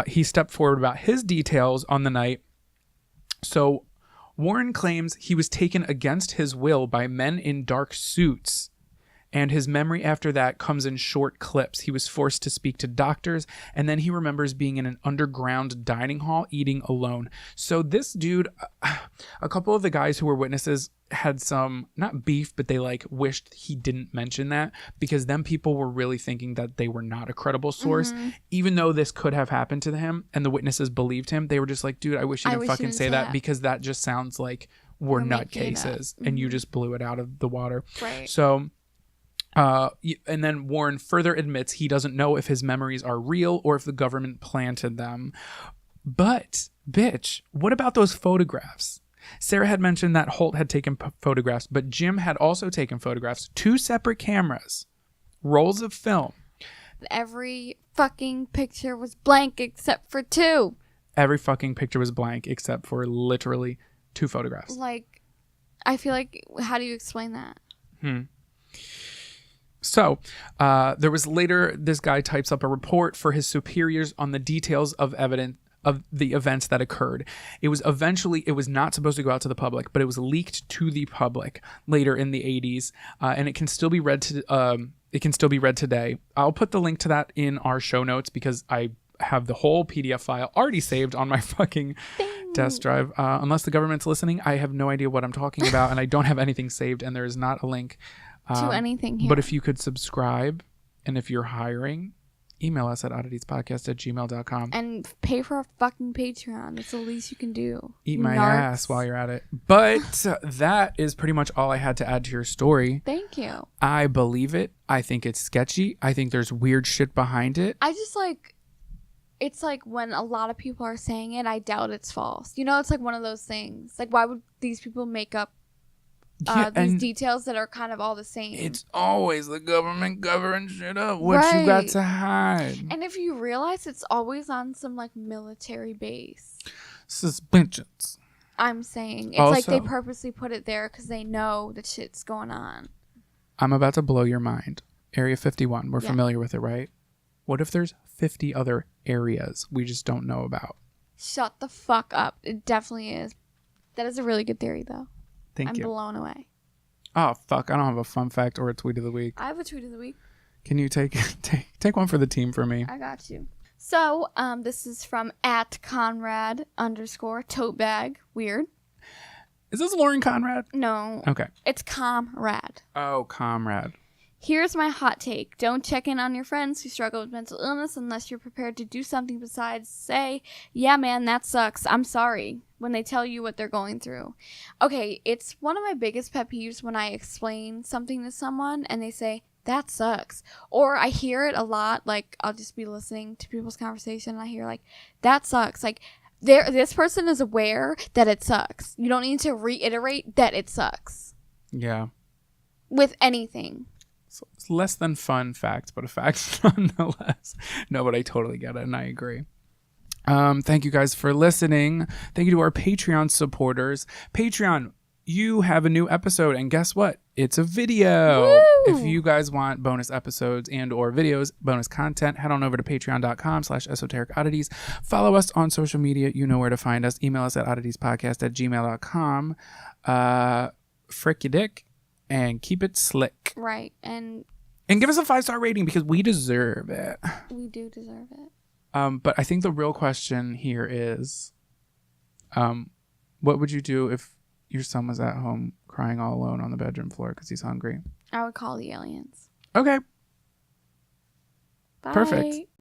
he stepped forward about his details on the night. So Warren claims he was taken against his will by men in dark suits, and his memory after that comes in short clips. He was forced to speak to doctors, and then he remembers being in an underground dining hall eating alone. So this dude, a couple of the guys who were witnesses had some, not beef, but they like wished he didn't mention that, because then people were really thinking that they were not a credible source. Even though this could have happened to him and the witnesses believed him, they were just like, dude, I wish you didn't fucking say that, because that just sounds like we're nutcases and you just blew it out of the water. Right. So and then Warren further admits he doesn't know if his memories are real or if the government planted them. But bitch, what about those photographs? Sarah had mentioned that Holt had taken photographs, but Jim had also taken photographs. 2 separate cameras, rolls of film. Every fucking picture was blank except for 2. Every fucking picture was blank except for literally 2 photographs. Like, I feel like, how do you explain that? So, there was later, this guy types up a report for his superiors on the details of evidence of the events that occurred. It was not supposed to go out to the public, but it was leaked to the public later in the 80s, and it can still be read today. I'll put the link to that in our show notes because I have the whole PDF file already saved on my fucking desk drive. Unless the government's listening, I have no idea what I'm talking about, and I don't have anything saved, and there is not a link to anything here. But if you could subscribe, and if you're hiring, email us at odditiespodcast@gmail.com. And pay for a fucking Patreon. It's the least you can do. Eat my ass while you're at it. But that is pretty much all I had to add to your story. Thank you. I believe it. I think it's sketchy. I think there's weird shit behind it. I just like, it's like when a lot of people are saying it, I doubt it's false. You know, it's like one of those things. Like, why would these people make up these details that are kind of all the same? It's always the government covering shit up. What you got to hide? And if you realize, it's always on some like military base. Suspensions. I'm saying it's also, like they purposely put it there because they know that shit's going on. I'm about to blow your mind. Area 51. We're familiar with it, right? What if there's 50 other areas we just don't know about? Shut the fuck up. It definitely is. That is a really good theory, though. Thank you. I'm blown away. Oh, fuck. I don't have a fun fact or a tweet of the week. I have a tweet of the week. Can you take one for the team for me? I got you. So, this is from @Conrad_totebag. Weird. Is this Lauren Conrad? No. Okay. It's Comrade. Oh, Comrade. Here's my hot take. Don't check in on your friends who struggle with mental illness unless you're prepared to do something besides say, yeah, man, that sucks. I'm sorry, when they tell you what they're going through. Okay, it's one of my biggest pet peeves when I explain something to someone and they say, that sucks. Or I hear it a lot, like I'll just be listening to people's conversation and I hear like, that sucks. Like, this person is aware that it sucks. You don't need to reiterate that it sucks. Yeah. With anything. So it's less than fun fact, but a fact nonetheless. No, but I totally get it, and I agree. Thank you guys for listening. Thank you to our Patreon supporters. Patreon, you have a new episode, and guess what? It's a video. Woo! If you guys want bonus episodes and or videos, bonus content, head on over to patreon.com/esoteric oddities. Follow us on social media. You know where to find us. Email us at odditiespodcast@gmail.com. Frick your dick and keep it slick. Right. And give us a 5-star rating because we deserve it. we do deserve it. But I think the real question here is, what would you do if your son was at home crying all alone on the bedroom floor because he's hungry? I would call the aliens. Okay. Bye. Perfect.